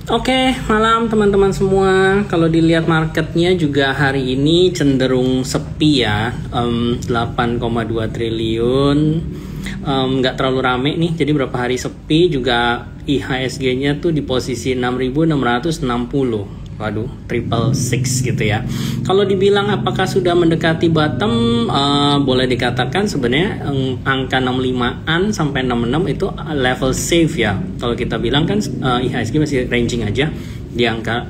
Oke, malam teman-teman semua. Kalau dilihat marketnya juga hari ini cenderung sepi ya, 8,2 triliun, nggak terlalu rame nih. Jadi berapa hari sepi juga IHSG-nya tuh di posisi 6.660. Waduh, triple six gitu ya. Kalau dibilang apakah sudah mendekati bottom, boleh dikatakan sebenarnya angka 65-an sampai 66 itu level safe ya. Kalau kita bilang kan IHSG masih ranging aja di angka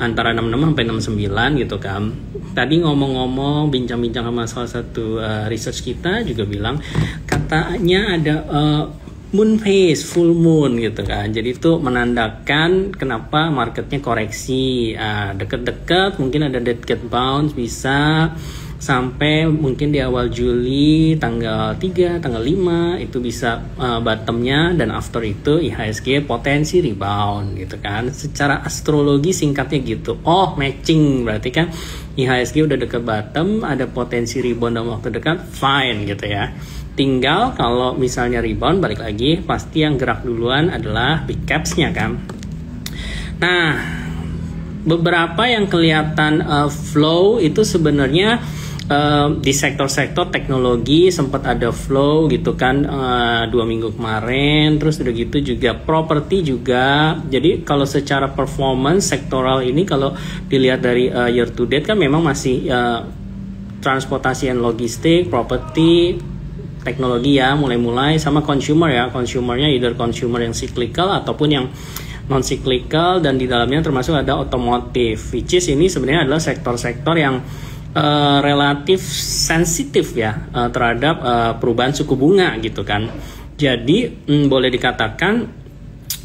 antara 66 sampai 69 gitu kan. Tadi ngomong-ngomong bincang-bincang sama salah satu research kita juga bilang katanya ada moon phase, full moon gitu kan. Jadi itu menandakan kenapa marketnya koreksi. Deket-deket mungkin ada dead cat bounce bisa sampai mungkin di awal Juli tanggal 3, tanggal 5 itu bisa bottomnya, dan after itu IHSG potensi rebound gitu kan. Secara astrologi singkatnya gitu. Oh, matching berarti kan IHSG udah deket bottom, ada potensi rebound dalam waktu dekat, fine gitu ya. Tinggal kalau misalnya rebound balik lagi, pasti yang gerak duluan adalah big caps-nya kan. Nah, beberapa yang kelihatan flow itu sebenarnya di sektor-sektor teknologi sempat ada flow gitu kan 2 minggu kemarin. Terus udah gitu juga properti juga. Jadi kalau secara performance sektoral ini kalau dilihat dari year to date kan memang masih transportasi dan logistik, properti, teknologi ya mulai-mulai, sama consumer ya. Consumernya either consumer yang cyclical ataupun yang non cyclical, dan di dalamnya termasuk ada otomotif, which is ini sebenarnya adalah sektor-sektor yang relatif sensitif ya terhadap perubahan suku bunga gitu kan. Jadi boleh dikatakan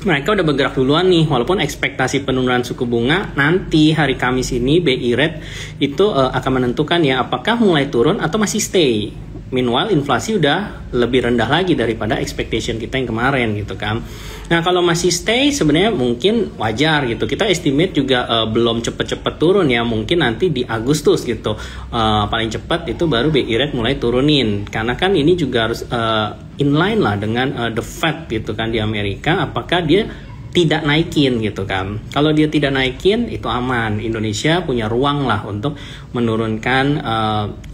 mereka udah bergerak duluan nih, walaupun ekspektasi penurunan suku bunga nanti hari Kamis ini BI Rate itu akan menentukan ya apakah mulai turun atau masih stay. Meanwhile inflasi udah lebih rendah lagi daripada expectation kita yang kemarin gitu kan. Nah kalau masih stay sebenarnya mungkin wajar gitu. Kita estimate juga belum cepet-cepet turun ya. Mungkin nanti di Agustus gitu paling cepat itu baru BI Rate mulai turunin. Karena kan ini juga harus inline lah dengan the Fed gitu kan di Amerika. Apakah dia tidak naikin gitu kan. Kalau dia tidak naikin itu aman. Indonesia punya ruang lah untuk menurunkan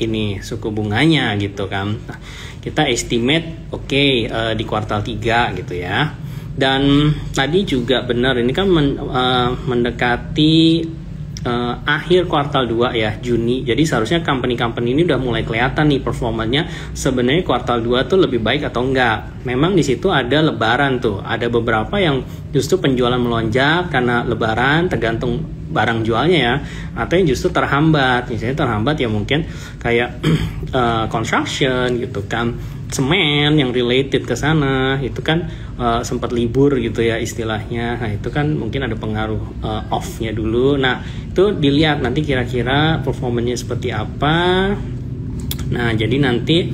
ini suku bunganya gitu kan. Nah, kita estimate di kuartal 3 gitu ya. Dan tadi juga benar ini kan mendekati akhir kuartal 2 ya, Juni. Jadi seharusnya company-company ini udah mulai kelihatan nih performanya sebenarnya kuartal 2 tuh lebih baik atau enggak. Memang di situ ada lebaran tuh. Ada beberapa yang justru penjualan melonjak karena lebaran, tergantung barang jualnya ya, atau yang justru terhambat. Misalnya terhambat ya mungkin kayak construction gitu kan, semen yang related ke sana itu kan sempat libur gitu ya istilahnya. Nah itu kan mungkin ada pengaruh off-nya dulu. Nah itu dilihat nanti kira-kira performanya seperti apa. Nah jadi nanti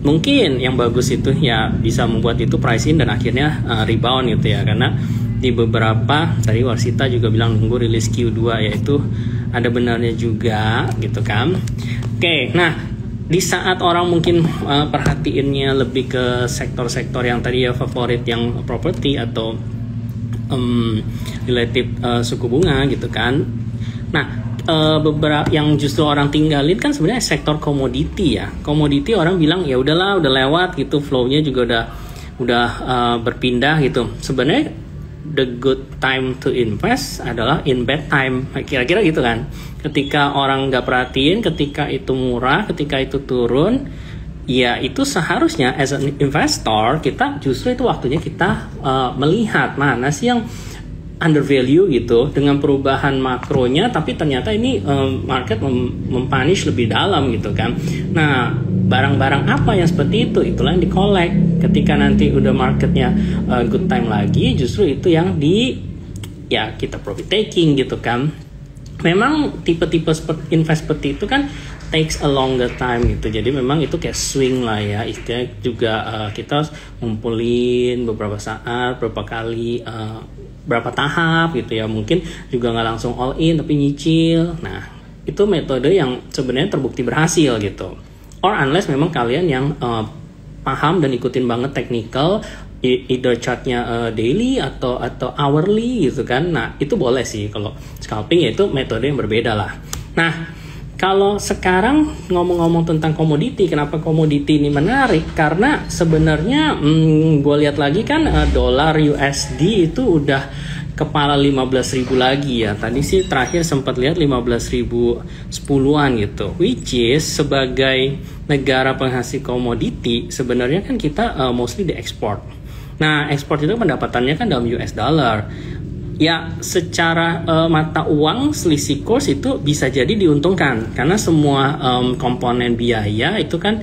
mungkin yang bagus itu ya bisa membuat itu pricing dan akhirnya rebound gitu ya. Karena di beberapa tadi Warsita juga bilang nunggu rilis Q2 yaitu ada benarnya juga gitu kan. Oke, nah di saat orang mungkin perhatiinnya lebih ke sektor-sektor yang tadi ya favorit yang properti atau relative suku bunga gitu kan. Nah beberapa yang justru orang tinggalin kan sebenarnya sektor komoditi ya. Komoditi orang bilang ya udahlah udah lewat gitu, flow-nya juga udah berpindah gitu. Sebenarnya the good time to invest adalah in bad time, kira-kira gitu kan. Ketika orang nggak perhatiin, ketika itu murah, ketika itu turun, ya itu seharusnya as an investor kita justru itu waktunya kita melihat mana sih yang under value gitu dengan perubahan makronya, tapi ternyata ini market mempunish lebih dalam gitu kan. Nah barang-barang apa yang seperti itu, itulah yang di-collect. Ketika nanti udah marketnya good time lagi, justru itu yang ya kita profit taking gitu kan. Memang tipe-tipe invest seperti itu kan takes a longer time gitu. Jadi memang itu kayak swing lah ya. Istilahnya juga kita ngumpulin beberapa saat, beberapa kali, berapa tahap gitu ya. Mungkin juga nggak langsung all in tapi nyicil. Nah itu metode yang sebenarnya terbukti berhasil gitu. Or unless memang kalian yang paham dan ikutin banget technical, either chartnya daily atau hourly gitu kan. Nah itu boleh sih. Kalau scalping ya itu metode yang berbeda lah. Nah kalau sekarang ngomong-ngomong tentang komoditi, kenapa komoditi ini menarik? Karena sebenarnya gue lihat lagi kan dolar USD itu udah kepala 15.000 lagi ya. Tadi sih terakhir sempat lihat 15.010-an gitu. Which is sebagai negara penghasil komoditi sebenarnya kan kita mostly diekspor. Nah, ekspor itu pendapatannya kan dalam US dollar. Ya, secara mata uang selisih kurs itu bisa jadi diuntungkan karena semua komponen biaya itu kan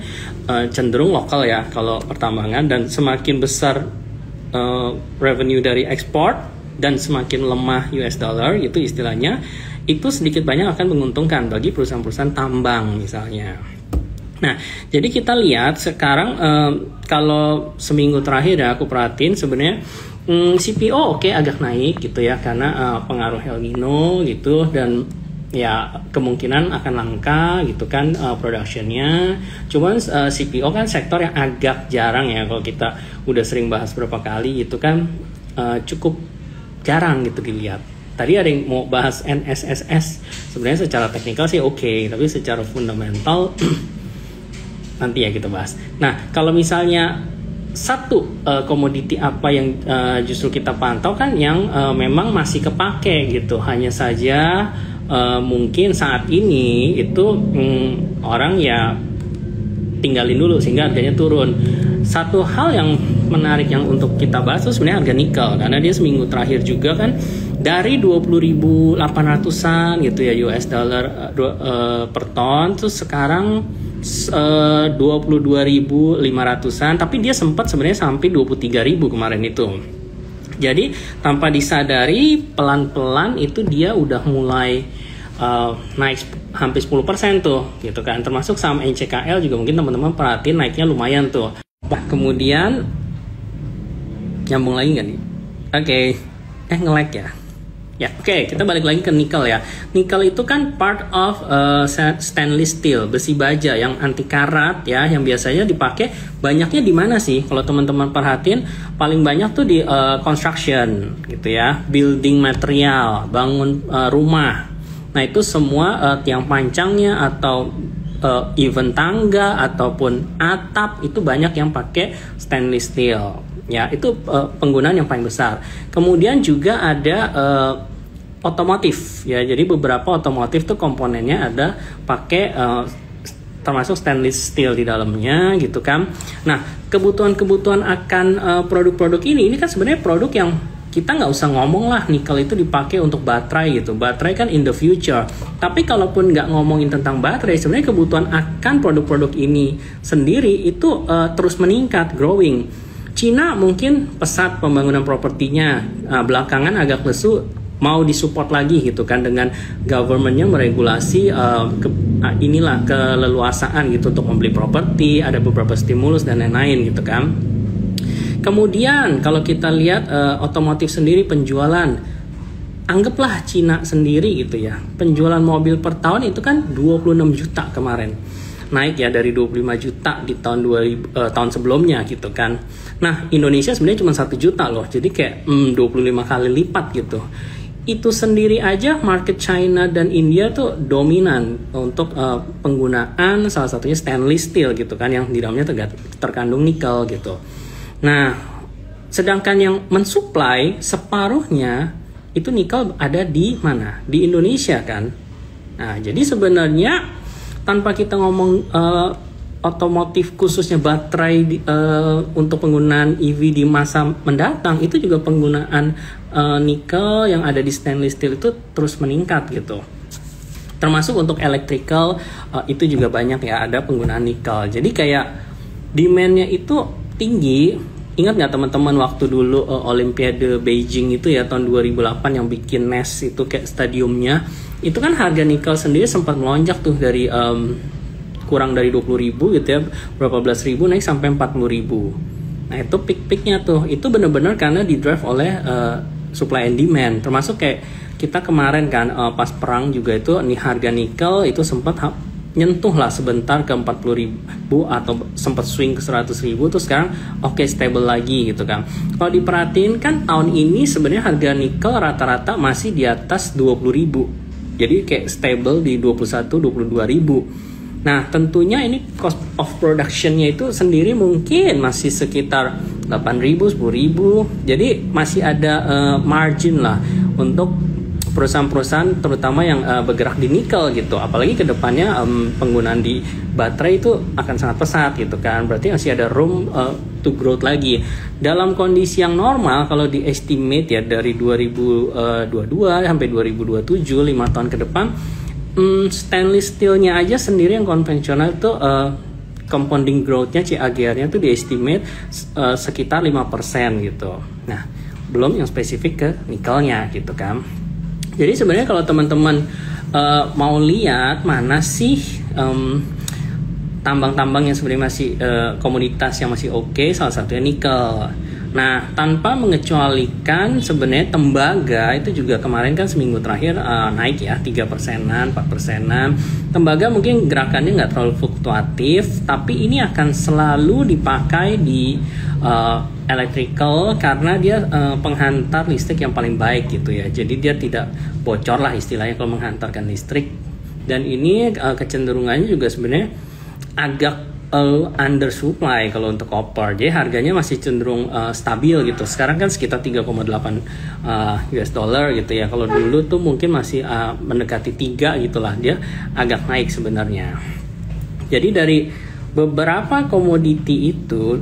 cenderung lokal ya kalau pertambangan, dan semakin besar revenue dari ekspor dan semakin lemah US dollar itu istilahnya, itu sedikit banyak akan menguntungkan bagi perusahaan-perusahaan tambang misalnya. Nah, jadi kita lihat sekarang kalau seminggu terakhir ya aku perhatiin sebenarnya CPO oke, agak naik gitu ya karena pengaruh El Nino gitu, dan ya kemungkinan akan langka gitu kan productionnya. Cuman CPO kan sektor yang agak jarang ya, kalau kita udah sering bahas berapa kali gitu kan, cukup jarang gitu dilihat. Tadi ada yang mau bahas NSSS, sebenarnya secara teknikal sih oke, tapi secara fundamental nanti ya kita bahas. Nah, kalau misalnya satu komoditi apa yang justru kita pantau kan yang memang masih kepake gitu, hanya saja mungkin saat ini itu orang ya tinggalin dulu sehingga harganya turun. Satu hal yang menarik yang untuk kita bahas itu sebenarnya harga nikel, karena dia seminggu terakhir juga kan dari 20.800-an gitu ya US dollar per ton, terus sekarang 22.500-an, tapi dia sempat sebenarnya sampai 23.000 kemarin itu. Jadi tanpa disadari pelan-pelan itu dia udah mulai naik hampir 10% tuh gitu kan, termasuk saham NCKL juga mungkin teman-teman perhatiin naiknya lumayan tuh. Nah, kemudian nyambung lagi nggak nih? Oke. Nge-lag ya. Ya, oke, kita balik lagi ke nikel ya. Nikel itu kan part of stainless steel, besi baja yang anti karat ya, yang biasanya dipakai banyaknya di mana sih? Kalau teman-teman perhatiin, paling banyak tuh di construction gitu ya, building material, bangun rumah. Nah, itu semua tiang pancangnya atau even tangga ataupun atap itu banyak yang pakai stainless steel. Ya, itu penggunaan yang paling besar. Kemudian juga ada otomotif ya, jadi beberapa otomotif tuh komponennya ada pakai termasuk stainless steel di dalamnya gitu kan. Nah, kebutuhan akan produk-produk ini kan sebenarnya produk yang kita nggak usah ngomong lah, nikel itu dipakai untuk baterai gitu. Baterai kan in the future. Tapi kalaupun nggak ngomongin tentang baterai, sebenarnya kebutuhan akan produk-produk ini sendiri itu terus meningkat, growing. Cina mungkin pesat pembangunan propertinya, belakangan agak lesu, mau disupport lagi gitu kan dengan governmentnya meregulasi keleluasaan gitu untuk membeli properti, ada beberapa stimulus dan lain-lain gitu kan. Kemudian kalau kita lihat otomotif sendiri penjualan, anggaplah Cina sendiri gitu ya, penjualan mobil per tahun itu kan 26 juta kemarin, naik ya dari 25 juta di tahun sebelumnya gitu kan. Nah, Indonesia sebenarnya cuma 1 juta loh, jadi kayak 25 kali lipat gitu. Itu sendiri aja market China dan India tuh dominan untuk penggunaan salah satunya stainless steel gitu kan, yang di dalamnya terkandung nikel gitu. Nah, sedangkan yang mensuplai separuhnya itu nikel ada di mana? Di Indonesia kan. Nah, jadi sebenarnya tanpa kita ngomong otomotif khususnya baterai untuk penggunaan EV di masa mendatang, itu juga penggunaan nikel yang ada di stainless steel itu terus meningkat gitu. Termasuk untuk electrical itu juga banyak ya, ada penggunaan nikel. Jadi kayak demand-nya itu tinggi. Ingat nggak teman-teman waktu dulu Olimpiade Beijing itu ya tahun 2008 yang bikin NES itu kayak stadiumnya, itu kan harga nikel sendiri sempat melonjak tuh dari kurang dari 20.000 gitu ya, berapa belas ribu naik sampai 40.000. Nah, itu peak-peaknya tuh, itu benar-benar karena didrive oleh supply and demand. Termasuk kayak kita kemarin kan pas perang juga itu nih harga nikel itu sempat nyentuh lah sebentar ke 40.000 atau sempat swing ke 100.000, terus sekarang oke, stable lagi gitu kan. Kalau diperhatiin kan tahun ini sebenarnya harga nikel rata-rata masih di atas 20.000, jadi kayak stable di 21-22.000. Nah tentunya ini cost of productionnya itu sendiri mungkin masih sekitar 8.000, 10.000, jadi masih ada margin lah untuk perusahaan-perusahaan terutama yang bergerak di nikel gitu. Apalagi kedepannya penggunaan di baterai itu akan sangat pesat gitu kan, berarti masih ada room to growth lagi. Dalam kondisi yang normal kalau di estimate ya dari 2022 sampai 2027, 5 tahun ke depan, stainless steelnya aja sendiri yang konvensional itu compounding growth-nya CAGR-nya itu di estimate sekitar 5% gitu. Nah belum yang spesifik ke nikelnya gitu kan. Jadi sebenarnya kalau teman-teman mau lihat mana sih tambang-tambang yang sebenarnya masih komoditas yang masih oke, salah satunya nikel. Nah tanpa mengecualikan sebenarnya tembaga itu juga kemarin kan seminggu terakhir naik ya 3%-an, 4%-an. Tembaga mungkin gerakannya nggak terlalu fluktuatif, tapi ini akan selalu dipakai di electrical karena dia penghantar listrik yang paling baik gitu ya. Jadi dia tidak bocor lah istilahnya kalau menghantarkan listrik. Dan ini kecenderungannya juga sebenarnya agak under supply kalau untuk copper. Jadi harganya masih cenderung stabil gitu. Sekarang kan sekitar 3,8 US dollar gitu ya. Kalau dulu tuh mungkin masih mendekati 3 gitulah. Dia agak naik sebenarnya. Jadi dari beberapa komoditi itu,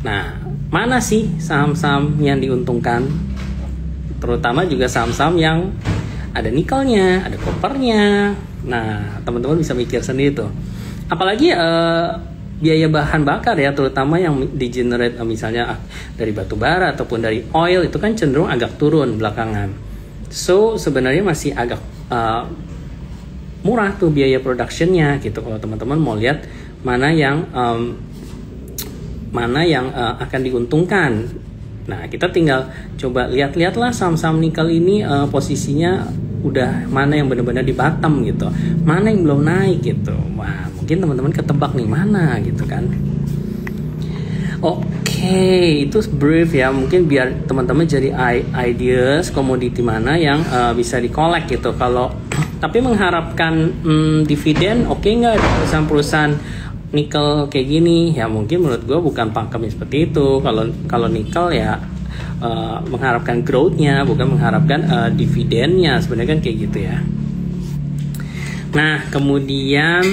nah mana sih saham-saham yang diuntungkan? Terutama juga saham-saham yang ada nikelnya, ada kopernya. Nah teman-teman bisa mikir sendiri tuh. Apalagi biaya bahan bakar ya, terutama yang di-generate misalnya dari batu bara ataupun dari oil, itu kan cenderung agak turun belakangan. So sebenarnya masih agak murah tuh biaya productionnya gitu. Kalau teman-teman mau lihat mana yang akan diuntungkan. Nah kita tinggal coba lihat-lihatlah saham-saham nikel ini posisinya udah mana yang benar-benar di bottom gitu, mana yang belum naik gitu. Wah mungkin teman-teman ketebak nih mana gitu kan. Oke, itu brief ya, mungkin biar teman-teman jadi ideas komoditi mana yang bisa di-collect gitu. Kalau tapi mengharapkan dividen oke nggak perusahaan-perusahaan nikel kayak gini ya, mungkin menurut gue bukan pakemnya seperti itu. Kalau nikel ya mengharapkan growth-nya, bukan mengharapkan dividennya, sebenarnya kan kayak gitu ya. Nah kemudian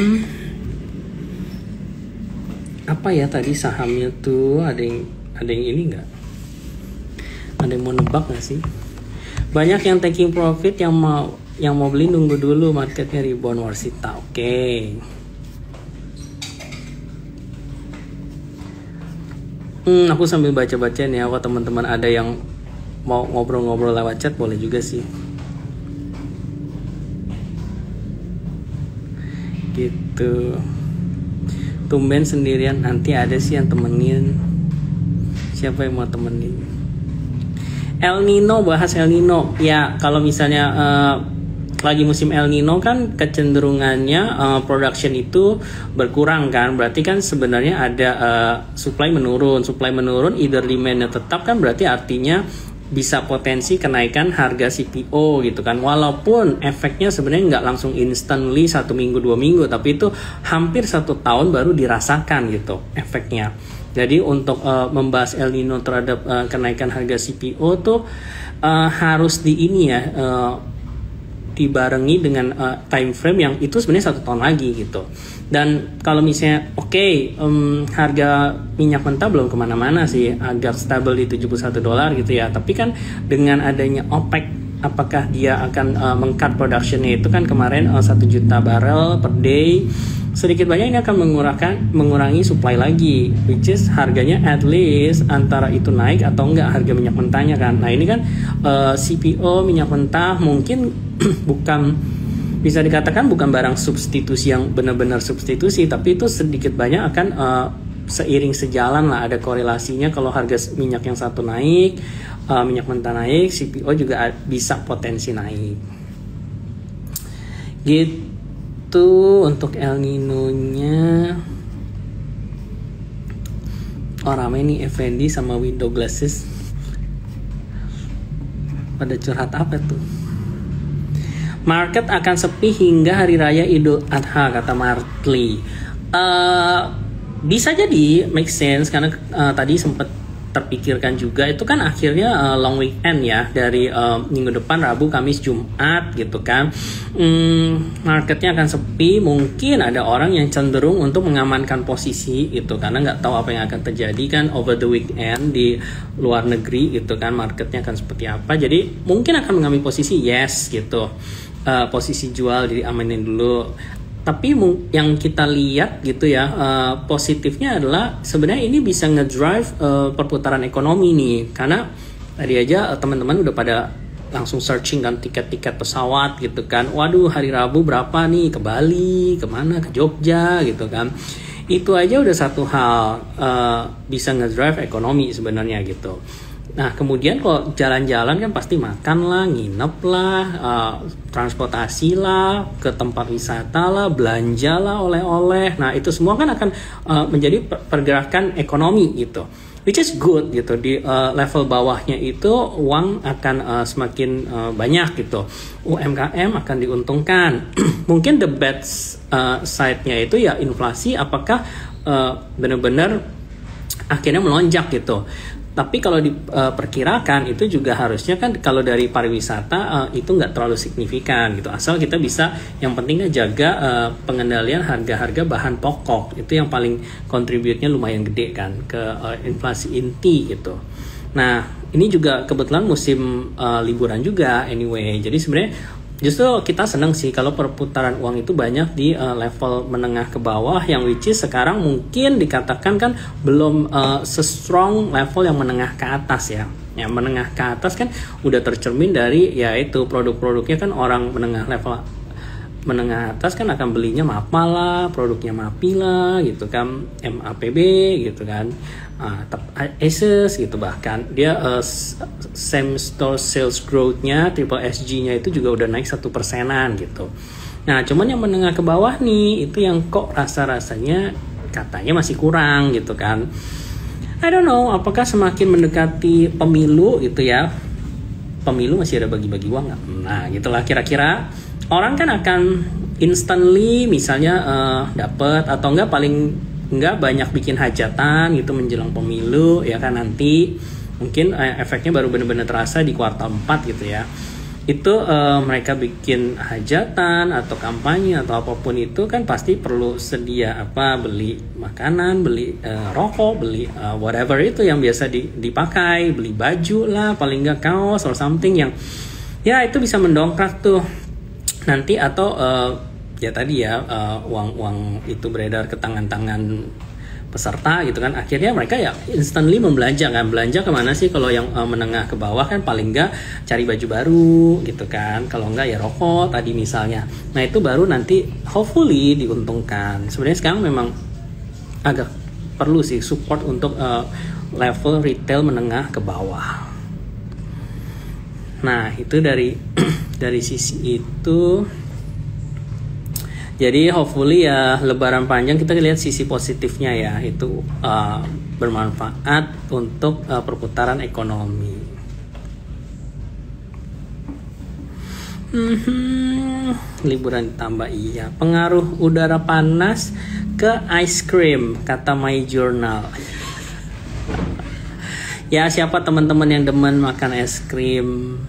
apa ya tadi sahamnya tuh, ada yang ini nggak? Ada yang mau nebak nggak sih? Banyak yang taking profit, yang mau beli nunggu dulu marketnya rebound warsita. Oke. Aku sambil baca-baca nih ya. Kalau teman-teman ada yang mau ngobrol-ngobrol lewat chat boleh juga sih. Gitu. Tumben sendirian, nanti ada sih yang temenin. Siapa yang mau temenin? El Nino, bahas El Nino. Ya, kalau misalnya lagi musim El Nino kan kecenderungannya production itu berkurang kan, berarti kan sebenarnya ada supply menurun, either demand-nya tetap kan, berarti artinya bisa potensi kenaikan harga CPO gitu kan, walaupun efeknya sebenarnya nggak langsung instantly 1 minggu 2 minggu, tapi itu hampir 1 tahun baru dirasakan gitu efeknya. Jadi untuk membahas El Nino terhadap kenaikan harga CPO tuh harus dibarengi dengan time frame yang itu sebenarnya 1 tahun lagi gitu. Dan kalau misalnya harga minyak mentah belum kemana-mana sih, agak stabil di $71 gitu ya, tapi kan dengan adanya OPEC, apakah dia akan meng-cut productionnya itu kan kemarin 1 juta barel per day, sedikit banyak ini akan mengurangi supply lagi, which is harganya at least antara itu naik atau enggak harga minyak mentahnya kan. Nah ini kan CPO minyak mentah mungkin bukan, bisa dikatakan bukan barang substitusi yang benar-benar substitusi, tapi itu sedikit banyak akan seiring sejalan lah, ada korelasinya. Kalau harga minyak yang satu naik, minyak mentah naik, CPO juga bisa potensi naik gitu. itu untuk El Nino-nya. Oh rame nih Effendi sama window glasses. Pada curhat apa tuh? Market akan sepi hingga hari raya Idul Adha, kata Martley. Bisa jadi make sense karena tadi sempat terpikirkan juga itu kan akhirnya long weekend ya, dari minggu depan Rabu, Kamis, Jumat gitu kan. Marketnya akan sepi, mungkin ada orang yang cenderung untuk mengamankan posisi gitu karena nggak tahu apa yang akan terjadi kan over the weekend di luar negeri gitu kan, marketnya akan seperti apa. Jadi mungkin akan mengambil posisi yes gitu, posisi jual jadi amanin dulu. Tapi yang kita lihat gitu ya, positifnya adalah sebenarnya ini bisa ngedrive perputaran ekonomi nih, karena tadi aja teman-teman udah pada langsung searching kan tiket-tiket pesawat gitu kan. Waduh hari Rabu berapa nih ke Bali, kemana, ke Jogja gitu kan. Itu aja udah satu hal bisa ngedrive ekonomi sebenarnya gitu. Nah kemudian kalau jalan-jalan kan pasti makan lah, nginep lah, transportasi lah, ke tempat wisata lah, belanja lah, oleh-oleh. Nah itu semua kan akan menjadi pergerakan ekonomi gitu, which is good gitu. Di level bawahnya itu uang akan semakin banyak gitu, UMKM akan diuntungkan. Mungkin the bad side-nya itu ya inflasi, apakah benar-benar akhirnya melonjak gitu. Tapi kalau diperkirakan itu juga harusnya kan kalau dari pariwisata itu nggak terlalu signifikan gitu, asal kita bisa, yang penting jaga pengendalian harga-harga bahan pokok, itu yang paling kontributnya lumayan gede kan ke inflasi inti gitu. Nah ini juga kebetulan musim liburan juga anyway, jadi sebenarnya justru kita senang sih kalau perputaran uang itu banyak di level menengah ke bawah, yang which is sekarang mungkin dikatakan kan belum se-strong level yang menengah ke atas ya. Yang menengah ke atas kan udah tercermin dari ya itu produk-produknya kan, orang menengah level menengah atas kan akan belinya MAPA lah, produknya MAPI lah gitu kan, MAPB gitu kan, Asus gitu, bahkan dia same store sales growth-nya triple SG-nya itu juga udah naik 1%-an gitu. Nah cuman yang menengah ke bawah nih itu yang kok rasa-rasanya katanya masih kurang gitu kan. I don't know, apakah semakin mendekati pemilu gitu ya, pemilu masih ada bagi-bagi uang nggak? Nah gitulah kira-kira. Orang kan akan instantly misalnya dapat, atau enggak paling enggak banyak bikin hajatan gitu menjelang pemilu ya kan, nanti mungkin efeknya baru benar-benar terasa di kuartal 4 gitu ya. Itu mereka bikin hajatan atau kampanye atau apapun itu kan pasti perlu sedia apa, beli makanan, beli rokok, beli whatever itu yang biasa dipakai, beli baju lah, paling enggak kaos or something yang ya itu bisa mendongkrak tuh nanti. Atau ya tadi ya uang itu beredar ke tangan-tangan peserta gitu kan, akhirnya mereka ya instantly membelanja kan. Belanja kemana sih kalau yang menengah ke bawah kan, paling enggak cari baju baru gitu kan, kalau enggak ya rokok tadi misalnya. Nah itu baru nanti hopefully diuntungkan. Sebenarnya sekarang memang agak perlu sih support untuk level retail menengah ke bawah. Nah itu dari dari sisi itu. Jadi hopefully ya lebaran panjang kita lihat sisi positifnya ya, itu bermanfaat untuk perputaran ekonomi. Liburan ditambah iya. Pengaruh udara panas ke ice cream, kata My Journal. Ya siapa teman-teman yang demen makan es krim?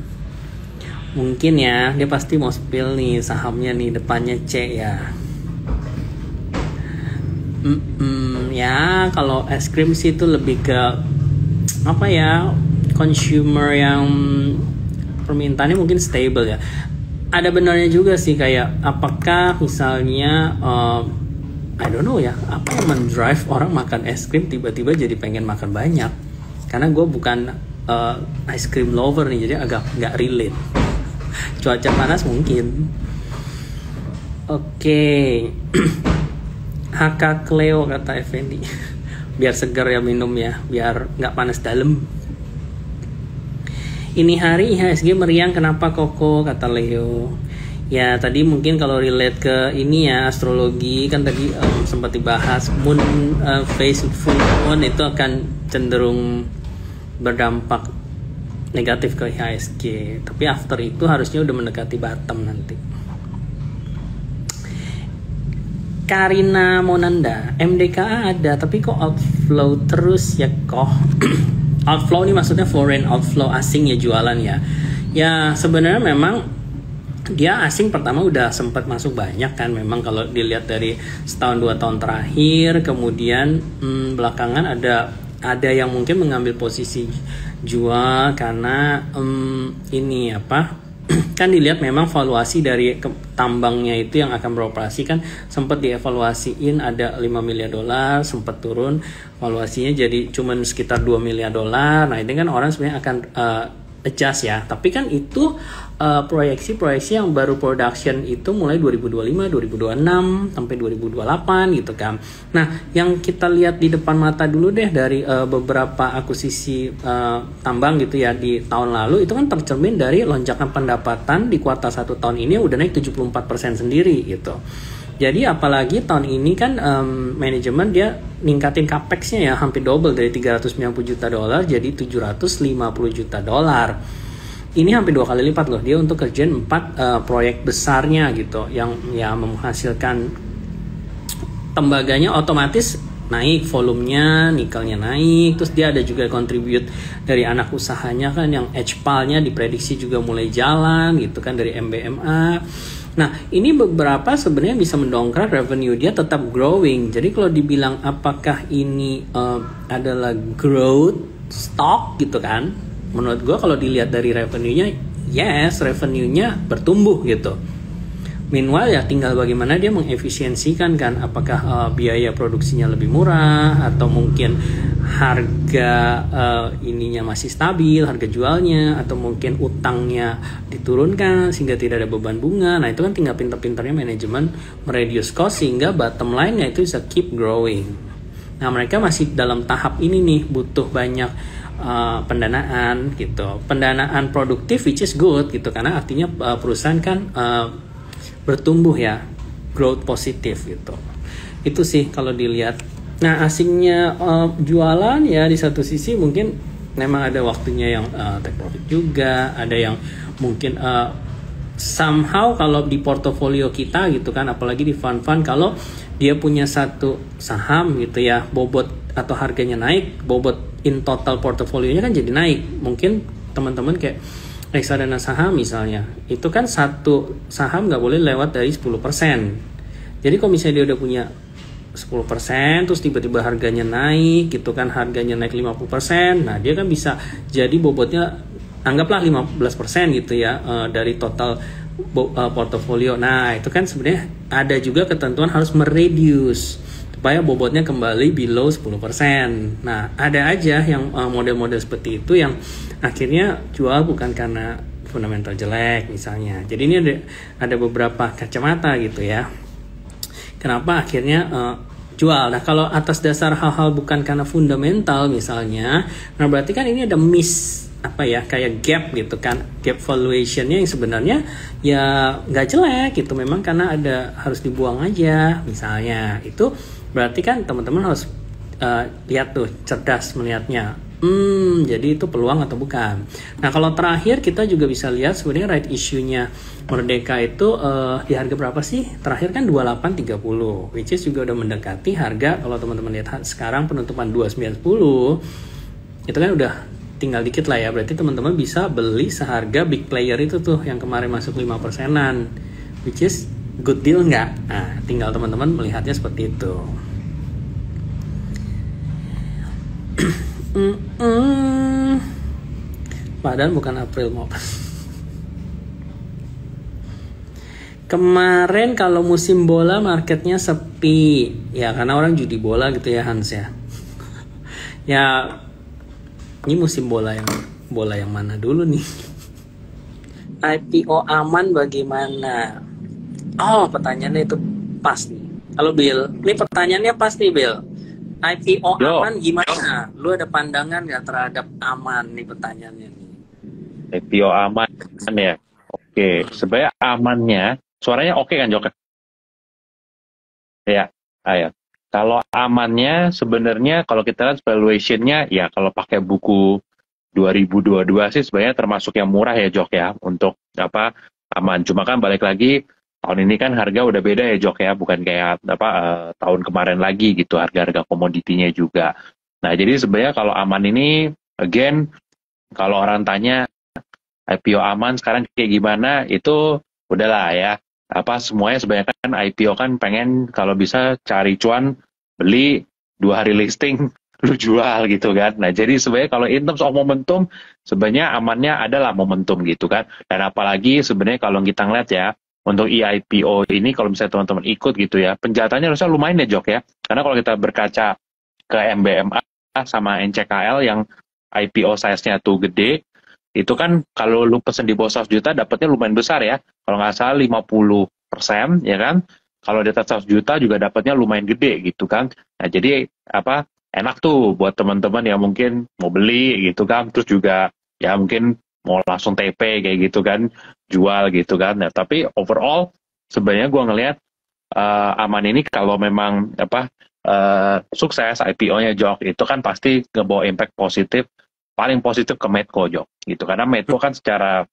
Mungkin ya, dia pasti mau spill nih sahamnya nih, depannya C ya. Ya kalau es krim sih itu lebih ke apa ya, consumer yang permintaannya mungkin stable ya. Ada benarnya juga sih, kayak apakah misalnya I don't know ya, apa yang mendrive orang makan es krim tiba-tiba jadi pengen makan banyak. Karena gue bukan ice cream lover nih, jadi agak nggak relate. Cuaca panas mungkin. Oke. HK Cleo, kata Effendi. Biar segar ya minum ya, biar nggak panas dalam. Ini hari IHSG meriang, kenapa Koko, kata Leo. Ya tadi mungkin kalau relate ke ini ya astrologi kan tadi sempat dibahas moon phase full moon itu akan cenderung berdampak negatif ke IHSG. Tapi after itu harusnya udah mendekati bottom nanti. Karina Monanda, MDKA ada tapi kok outflow terus ya kok. Outflow ini maksudnya foreign outflow, asing ya jualan ya. Ya sebenarnya memang dia asing pertama udah sempat masuk banyak kan, memang kalau dilihat dari setahun 2 tahun terakhir. Kemudian belakangan ada yang mungkin mengambil posisi jual karena ini apa kan dilihat memang valuasi dari tambangnya itu yang akan beroperasi kan sempat dievaluasiin ada 5 miliar dolar, sempat turun valuasinya jadi cuman sekitar 2 miliar dolar. Nah ini kan orang sebenarnya akan adjust ya, tapi kan itu proyeksi-proyeksi yang baru production itu mulai 2025, 2026 sampai 2028 gitu kan. Nah, yang kita lihat di depan mata dulu deh dari beberapa akuisisi tambang gitu ya di tahun lalu itu kan tercermin dari lonjakan pendapatan di kuartal 1 tahun ini udah naik 74% sendiri gitu. Jadi apalagi tahun ini kan manajemen dia ningkatin capex-nya ya hampir double dari 390 juta dolar jadi 750 juta dolar. Ini hampir 2 kali lipat loh dia untuk kerjain 4 proyek besarnya gitu yang ya menghasilkan tembaganya otomatis naik, volumenya, nikelnya naik, terus dia ada juga contribute dari anak usahanya kan yang HPAL-nya diprediksi juga mulai jalan gitu kan dari MBMA. Nah ini beberapa sebenarnya bisa mendongkrak revenue dia tetap growing. Jadi kalau dibilang apakah ini adalah growth stock gitu kan, menurut gue kalau dilihat dari revenue-nya, yes, revenue-nya bertumbuh gitu. Meanwhile ya tinggal bagaimana dia mengefisiensikan kan, apakah biaya produksinya lebih murah atau mungkin harga ininya masih stabil, harga jualnya, atau mungkin utangnya diturunkan sehingga tidak ada beban bunga. Nah itu kan tinggal pintar-pintarnya manajemen mereduce cost sehingga bottom line-nya itu bisa keep growing. Nah mereka masih dalam tahap ini nih, butuh banyak pendanaan gitu, pendanaan produktif which is good gitu karena artinya perusahaan kan bertumbuh ya, growth positif gitu. Itu sih kalau dilihat. Nah asingnya jualan ya di satu sisi mungkin memang ada waktunya yang take profit juga, ada yang mungkin somehow kalau di portofolio kita gitu kan, apalagi di fund-fund kalau dia punya satu saham gitu ya, bobot atau harganya naik, bobot in total portofolionya kan jadi naik. Mungkin teman-teman kayak reksadana saham misalnya, itu kan satu saham nggak boleh lewat dari 10%. Jadi kalau misalnya dia udah punya 10%, terus tiba-tiba harganya naik gitu kan, harganya naik 50%, nah dia kan bisa jadi bobotnya anggaplah 15% gitu ya dari total portofolio. Nah itu kan sebenarnya ada juga ketentuan harus mereduce supaya bobotnya kembali below 10%. Nah ada aja yang model-model seperti itu yang akhirnya jual bukan karena fundamental jelek misalnya. Jadi ini ada beberapa kacamata gitu ya, kenapa akhirnya jual. Nah kalau atas dasar hal-hal bukan karena fundamental misalnya, nah berarti kan ini ada miss apa ya, kayak gap gitu kan, gap valuationnya yang sebenarnya ya nggak jelek gitu, memang karena ada harus dibuang aja misalnya. Itu berarti kan teman-teman harus lihat tuh, cerdas melihatnya. Jadi itu peluang atau bukan. Nah kalau terakhir kita juga bisa lihat sebenarnya right issue-nya Merdeka itu di harga berapa sih? Terakhir kan 28.30, which is juga udah mendekati harga, kalau teman-teman lihat sekarang penutupan 29.10, itu kan udah tinggal dikit lah ya. Berarti teman-teman bisa beli seharga big player itu tuh yang kemarin masuk 5%-an, which is good deal nggak? Nah tinggal teman-teman melihatnya seperti itu. Padahal bukan April mau. Kemarin kalau musim bola marketnya sepi ya karena orang judi bola gitu ya Hans ya. Ya ini musim bola yang mana dulu nih? IPO aman bagaimana? Oh pertanyaannya itu pas nih. Halo Bill, ini pertanyaannya pas nih Bill. IPO aman gimana? Lu ada pandangan nggak terhadap aman nih pertanyaannya nih? IPO aman ya. Oke, sebenarnya amannya Suaranya oke kan Jok? Ya, ya. Kalau amannya sebenarnya kalau kita lihat valuationnya ya kalau pakai buku 2022 sih sebenarnya termasuk yang murah ya Jok ya untuk apa aman. Cuma kan balik lagi tahun ini kan harga udah beda ya Jok ya, bukan kayak apa tahun kemarin lagi gitu harga-harga komoditinya juga. Nah jadi sebenarnya kalau aman ini again kalau orang tanya IPO aman sekarang kayak gimana itu udahlah ya apa semuanya sebenarnya kan IPO kan pengen kalau bisa cari cuan beli 2 hari listing lu jual gitu kan. Nah jadi sebenarnya kalau in terms of momentum sebenarnya amannya adalah momentum gitu kan. Dan apalagi sebenarnya kalau kita ngeliat ya untuk IPO ini kalau misalnya teman-teman ikut gitu ya penjahatannya harusnya lumayan ya Jok ya. Karena kalau kita berkaca ke MBMA sama NCKL yang IPO size-nya tuh gede itu kan kalau lu pesen di bawah 100 juta dapatnya lumayan besar ya. Kalau nggak salah 50% ya kan. Kalau di atas 100 juta juga dapatnya lumayan gede gitu kan. Nah jadi apa enak tuh buat teman-teman yang mungkin mau beli gitu kan. Terus juga ya mungkin mau langsung TP kayak gitu kan. Jual gitu kan. Nah tapi overall sebenarnya gua ngelihat aman ini kalau memang apa sukses IPO-nya Jok itu kan pasti ngebawa impact positif paling positif ke Medco Jok gitu karena Medco kan secara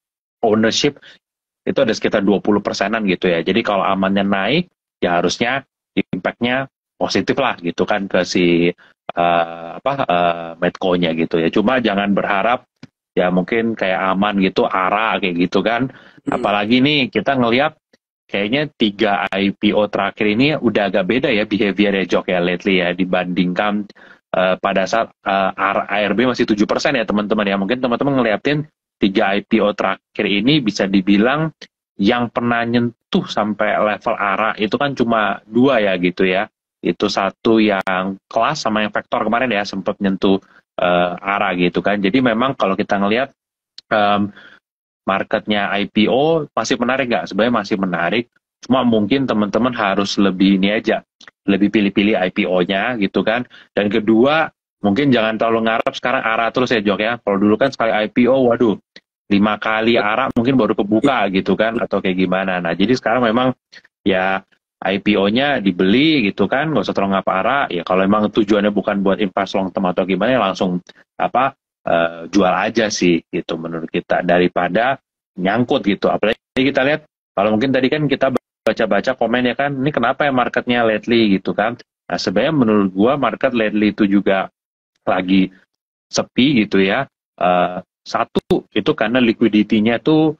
ownership itu ada sekitar 20%-an gitu ya jadi kalau amannya naik ya harusnya impact-nya positif lah gitu kan ke si Medco-nya gitu ya cuma jangan berharap ya mungkin kayak aman gitu ARA kayak gitu kan apalagi nih kita ngelihat kayaknya 3 IPO terakhir ini udah agak beda ya behavior ya Jok ya lately ya dibandingkan pada saat ARB masih 7% ya teman-teman ya. Mungkin teman-teman ngeliatin 3 IPO terakhir ini bisa dibilang yang pernah nyentuh sampai level ARA itu kan cuma 2 ya gitu ya. Itu satu yang kelas sama yang vektor kemarin ya sempat nyentuh ARA gitu kan. Jadi memang kalau kita ngelihat um, marketnya IPO masih menarik nggak? Sebenarnya masih menarik. Cuma mungkin teman-teman harus lebih ini aja, lebih pilih-pilih IPO-nya gitu kan. Dan kedua, mungkin jangan terlalu ngarep sekarang ARA terus ya Jok ya. Kalau dulu kan sekali IPO, waduh, 5 kali ARA mungkin baru kebuka gitu kan, atau kayak gimana. Nah jadi sekarang memang ya IPO-nya dibeli gitu kan, nggak usah terlalu ngapa ARA. Ya kalau memang tujuannya bukan buat invest long term atau gimana, ya langsung apa jual aja sih gitu menurut kita daripada nyangkut gitu apalagi kita lihat kalau mungkin tadi kan kita baca-baca komen ya kan ini kenapa ya marketnya lately gitu kan nah sebenarnya menurut gua market lately itu juga lagi sepi gitu ya satu itu karena liquidity-nya tuh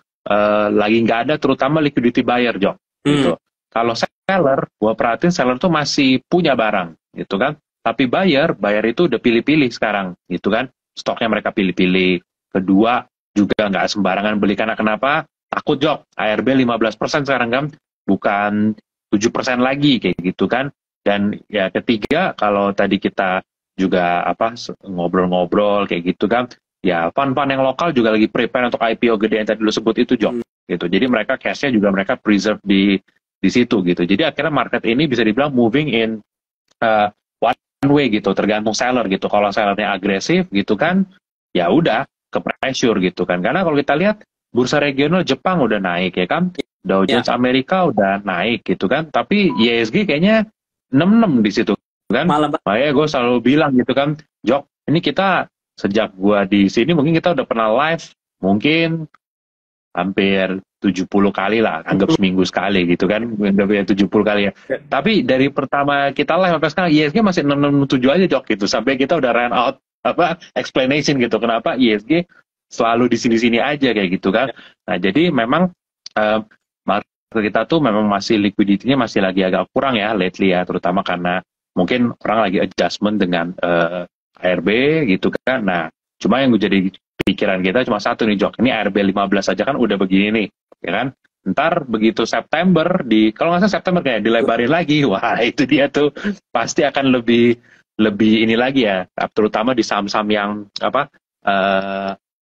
lagi nggak ada terutama liquidity buyer Jok gitu kalau seller gua perhatiin seller tuh masih punya barang gitu kan tapi buyer itu udah pilih-pilih sekarang gitu kan stoknya mereka pilih-pilih. Kedua, juga nggak sembarangan beli karena kenapa? Takut Jok, ARB 15% sekarang kan, bukan 7% lagi kayak gitu kan. Dan ya ketiga, kalau tadi kita juga apa ngobrol-ngobrol kayak gitu kan, ya fund-fund yang lokal juga lagi prepare untuk IPO gede yang tadi lu sebut itu Jok. Gitu. Jadi mereka cash-nya juga mereka preserve di situ gitu. Jadi akhirnya market ini bisa dibilang moving in uh, one way gitu, tergantung seller gitu. Kalau sellernya agresif gitu kan, ya udah ke pressure gitu kan. Karena kalau kita lihat bursa regional Jepang udah naik ya kan, Dow Ya, Jones Amerika udah naik gitu kan, tapi ISG kayaknya 66 di situ kan. malah Makanya gue selalu bilang gitu kan, Jok, ini kita sejak gua di sini mungkin kita udah pernah live mungkin hampir 70 kali lah, anggap seminggu sekali gitu kan, anggap 70 kali ya. Tapi dari pertama kita live sampai sekarang ISG masih 667 aja Jok gitu, sampai kita udah run out apa explanation gitu kenapa ISG selalu di sini-sini aja kayak gitu kan. Nah jadi memang market kita tuh memang masih liquidity-nya masih lagi agak kurang ya lately ya, terutama karena mungkin orang lagi adjustment dengan ARB gitu kan. Nah cuma yang jadi pikiran kita cuma satu nih Jok, ini ARB 15 aja kan udah begini nih, ya kan? Ntar begitu September kalau nggak salah September kayak dilebarin lagi, wah itu dia tuh pasti akan lebih ini lagi ya, terutama di saham-saham yang apa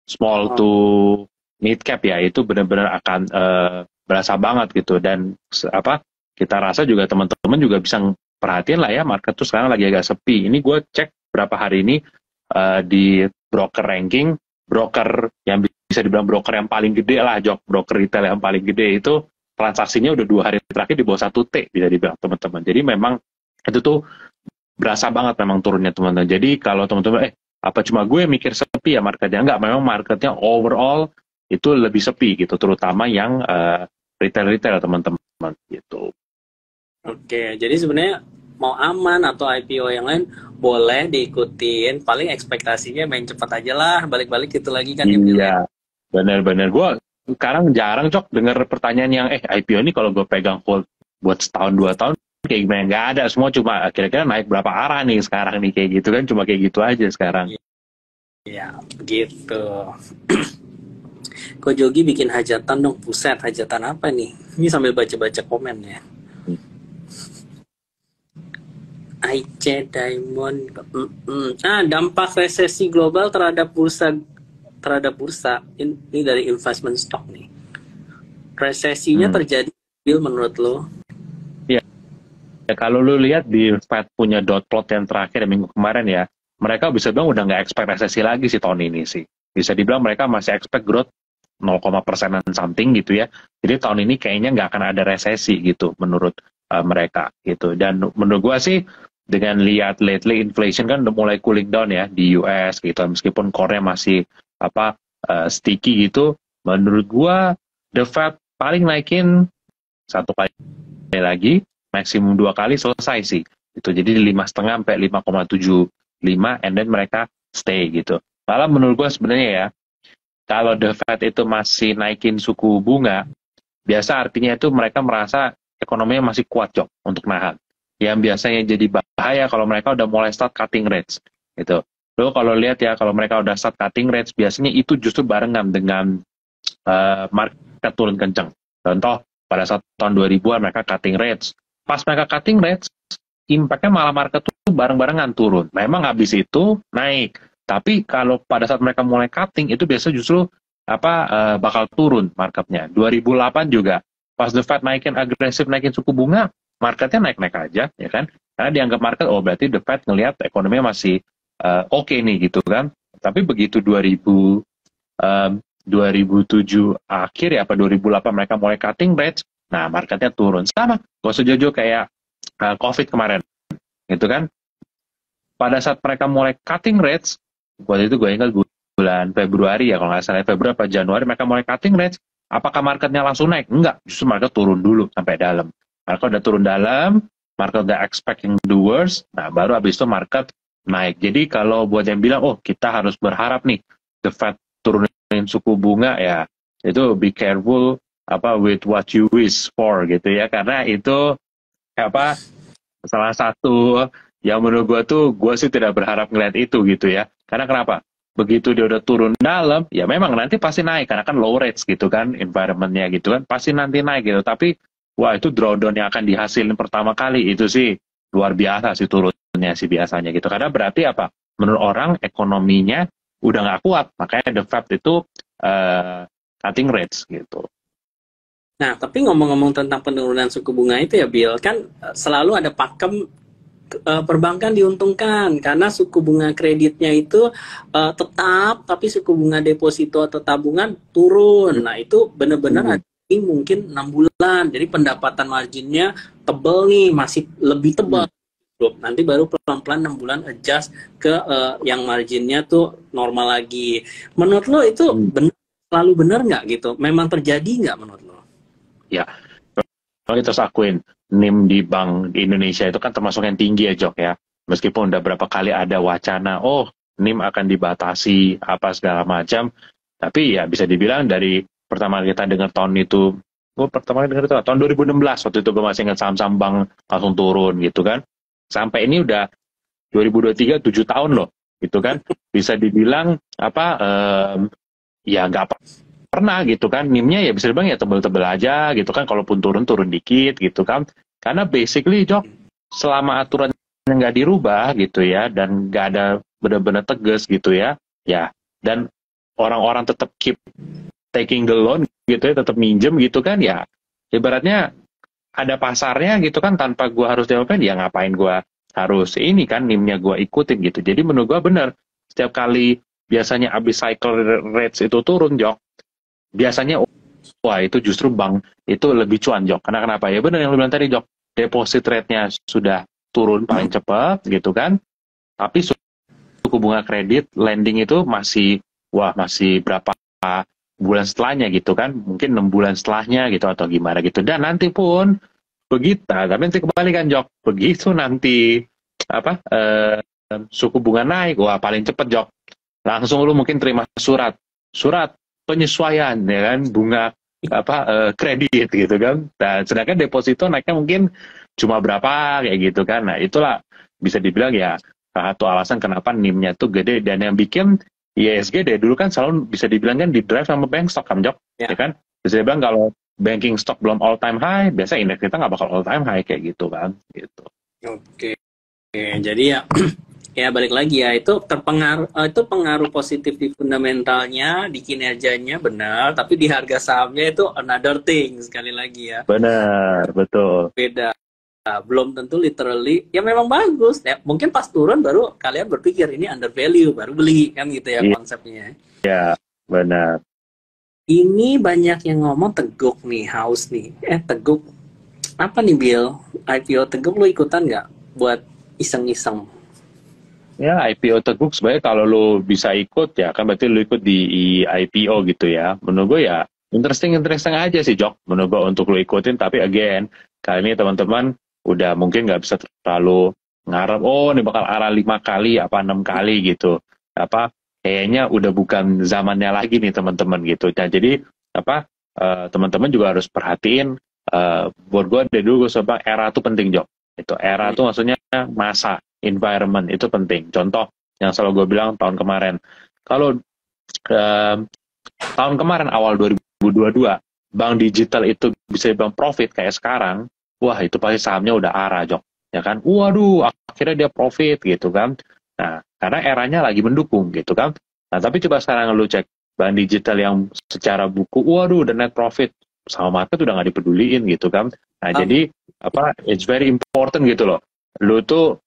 small to mid cap ya, itu benar-benar akan berasa banget gitu dan apa kita rasa juga teman-teman juga bisa perhatiin lah ya market tuh sekarang lagi agak sepi. Ini gue cek berapa hari ini di broker ranking broker yang bisa dibilang broker yang paling gede lah Jok, broker retail yang paling gede itu transaksinya udah 2 hari terakhir di bawah 1 T bisa dibilang teman-teman. Jadi memang itu tuh berasa banget memang turunnya teman-teman. Jadi kalau teman-teman apa cuma gue mikir sepi ya marketnya, enggak, memang marketnya overall itu lebih sepi gitu, terutama yang retail teman-teman gitu. Oke, jadi sebenarnya mau aman atau IPO yang lain boleh diikutin, paling ekspektasinya main cepat aja lah, balik-balik itu lagi kan ya Bill ya. Iya, bener-bener. Gue sekarang jarang Cok dengar pertanyaan yang IPO ini kalau gue pegang hold buat setahun 2 tahun kayak gimana, nggak ada, semua cuma kira-kira naik berapa arah nih sekarang nih kayak gitu kan, cuma kayak gitu aja sekarang. Iya, begitu. Kok Jogi bikin hajatan dong, puset, hajatan apa nih? Ini sambil baca-baca komen ya. IC Diamond. Dampak resesi global terhadap bursa ini dari investment stock nih. Resesinya terjadi Bill menurut lo? Ya, kalau lu lihat di Fed punya dot plot yang terakhir minggu kemarin ya, mereka bisa bilang udah nggak expect resesi lagi sih tahun ini sih. Bisa dibilang mereka masih expect growth 0,% something gitu ya. Jadi tahun ini kayaknya nggak akan ada resesi gitu menurut mereka gitu. Dan menurut gua sih dengan lihat lately inflation kan udah mulai cooling down ya di US gitu, meskipun core-nya masih sticky gitu, menurut gua the Fed paling naikin 1 kali lagi, maksimum 2 kali selesai sih itu. Jadi 5,5 sampai 5,75 and then mereka stay gitu. Malah menurut gua sebenarnya ya, kalau the Fed itu masih naikin suku bunga, biasa artinya itu mereka merasa ekonominya masih kuat Jok untuk nahan. Yang biasanya jadi bahaya kalau mereka udah mulai start cutting rates gitu. Lalu kalau lihat ya, kalau mereka udah start cutting rates, biasanya itu justru barengan dengan market turun kencang. Contoh, pada saat tahun 2000-an mereka cutting rates. Pas mereka cutting rates, impact-nya malah market tuh bareng-barengan turun. Memang habis itu naik. Tapi kalau pada saat mereka mulai cutting, itu biasanya justru bakal turun marketnya. 2008 juga, pas the Fed agresif naikin suku bunga, marketnya naik-naik aja, ya kan? Karena dianggap market, berarti the Fed ngelihat ekonominya masih oke nih, gitu kan? Tapi begitu 2007 akhir ya, 2008 mereka mulai cutting rates, nah marketnya turun. Sama, gak usah jauh-jauh kayak COVID kemarin, gitu kan? Pada saat mereka mulai cutting rates, waktu itu gue ingat bulan Februari ya, kalau nggak salah Februari atau Januari mereka mulai cutting rates, apakah marketnya langsung naik? Enggak, justru market turun dulu sampai dalam. Market udah turun dalam, market udah expecting the worst, nah baru habis itu market naik. Jadi kalau buat yang bilang, kita harus berharap nih, the Fed turunin suku bunga ya, itu be careful with what you wish for gitu ya, karena itu salah satu yang menurut gue sih tidak berharap ngeliat itu gitu ya. Karena kenapa? Begitu dia udah turun dalam, ya memang nanti pasti naik, karena kan low rates gitu kan, environment-nya gitu kan, pasti nanti naik gitu. Tapi wah, itu drawdown yang akan dihasilin pertama kali, itu sih luar biasa sih turunnya sih biasanya gitu. Karena berarti apa? Menurut orang ekonominya udah nggak kuat, makanya the Fed itu cutting rates gitu. Nah, tapi ngomong-ngomong tentang penurunan suku bunga itu ya Bill, kan selalu ada pakem perbankan diuntungkan karena suku bunga kreditnya itu tetap, tapi suku bunga deposito atau tabungan turun. Nah, itu benar-benar mungkin 6 bulan, jadi pendapatan marginnya tebel nih, masih lebih tebal. Nanti baru pelan-pelan 6 bulan adjust ke yang marginnya tuh normal lagi. Menurut lo itu selalu benar nggak gitu? Memang terjadi nggak menurut lo? Ya, kalau kita akuin NIM di Bank Indonesia itu kan termasuk yang tinggi ya Jok ya. Meskipun udah berapa kali ada wacana, NIM akan dibatasi apa segala macam, tapi ya bisa dibilang dari pertama kita dengar tahun itu, pertama kali dengar tahun 2016, waktu itu gue masih ingat saham-saham bank langsung turun gitu kan. Sampai ini udah 2023, 7 tahun loh, gitu kan. Bisa dibilang ya nggak pernah gitu kan, NIM-nya ya bisa dibilang ya tebel-tebel aja gitu kan, kalaupun turun dikit gitu kan. Karena basically Jok, selama aturan yang nggak dirubah gitu ya, dan nggak ada benar-benar tegas gitu ya, dan orang-orang tetap keep taking the loan gitu ya, tetap minjem gitu kan, ya ibaratnya ada pasarnya gitu kan, tanpa gua harus development, ya ngapain gua harus ini kan NIM-nya gua ikutin gitu. Jadi menurut gua bener, setiap kali biasanya abis cycle rates itu turun Jok, biasanya wah itu justru bank itu lebih cuan, Jok. Karena kenapa? Ya benar yang lu bilang tadi, Jok. Deposit rate-nya sudah turun paling cepat gitu kan. Tapi suku bunga kredit lending itu masih berapa bulan setelahnya gitu kan, mungkin 6 bulan setelahnya gitu atau gimana gitu. Dan nanti pun begitu, tapi nanti kebalikan, Jok, begitu nanti suku bunga naik, wah paling cepet, Jok, langsung lu mungkin terima surat penyesuaian ya kan bunga kredit gitu kan. Nah, sedangkan deposito naiknya mungkin cuma berapa kayak gitu kan. Nah itulah bisa dibilang ya salah satu alasan kenapa NIM-nya tuh gede, dan yang bikin ISG dari dulu kan selalu bisa dibilang kan di drive sama bank stock kan, Jok, ya kan. Bisa dibilang kalau banking stock belum all time high, biasa indeks kita nggak bakal all time high kayak gitu kan, gitu. Oke, jadi ya ya balik lagi ya, itu pengaruh positif di fundamentalnya, di kinerjanya benar, tapi di harga sahamnya itu another thing, sekali lagi ya. Benar, betul. Beda. Nah, belum tentu literally ya memang bagus ya, mungkin pas turun baru kalian berpikir ini under value baru beli kan gitu ya konsepnya. Ya benar. Ini banyak yang ngomong Teguk nih, haus nih. Teguk apa nih, Bill? IPO Teguk lu ikutan nggak buat iseng-iseng? Ya IPO Teguk sebenarnya kalau lu bisa ikut ya kan berarti lu ikut di IPO gitu ya. Menurut gue ya interesting aja sih, Jok, menurut gue untuk lu ikutin. Tapi again kali ini teman-teman udah mungkin nggak bisa terlalu ngarep, oh ini bakal arah 5 kali apa 6 kali gitu. Kayaknya udah bukan zamannya lagi nih teman-teman gitu. Nah, jadi teman-teman juga harus perhatiin, buat gue dari dulu gue sebab era itu penting, Jok. Itu era itu maksudnya masa, environment itu penting. Contoh yang selalu gue bilang tahun kemarin, kalau tahun kemarin awal 2022 bank digital itu bisa dibilang profit kayak sekarang, wah itu pasti sahamnya udah arah, Jok, ya kan. Waduh, akhirnya dia profit gitu kan. Nah, karena eranya lagi mendukung gitu kan. Nah, tapi coba sekarang lu cek bank digital yang secara buku, waduh udah net profit, sama market udah nggak dipeduliin gitu kan. Nah, jadi it's very important gitu loh. Lu tuh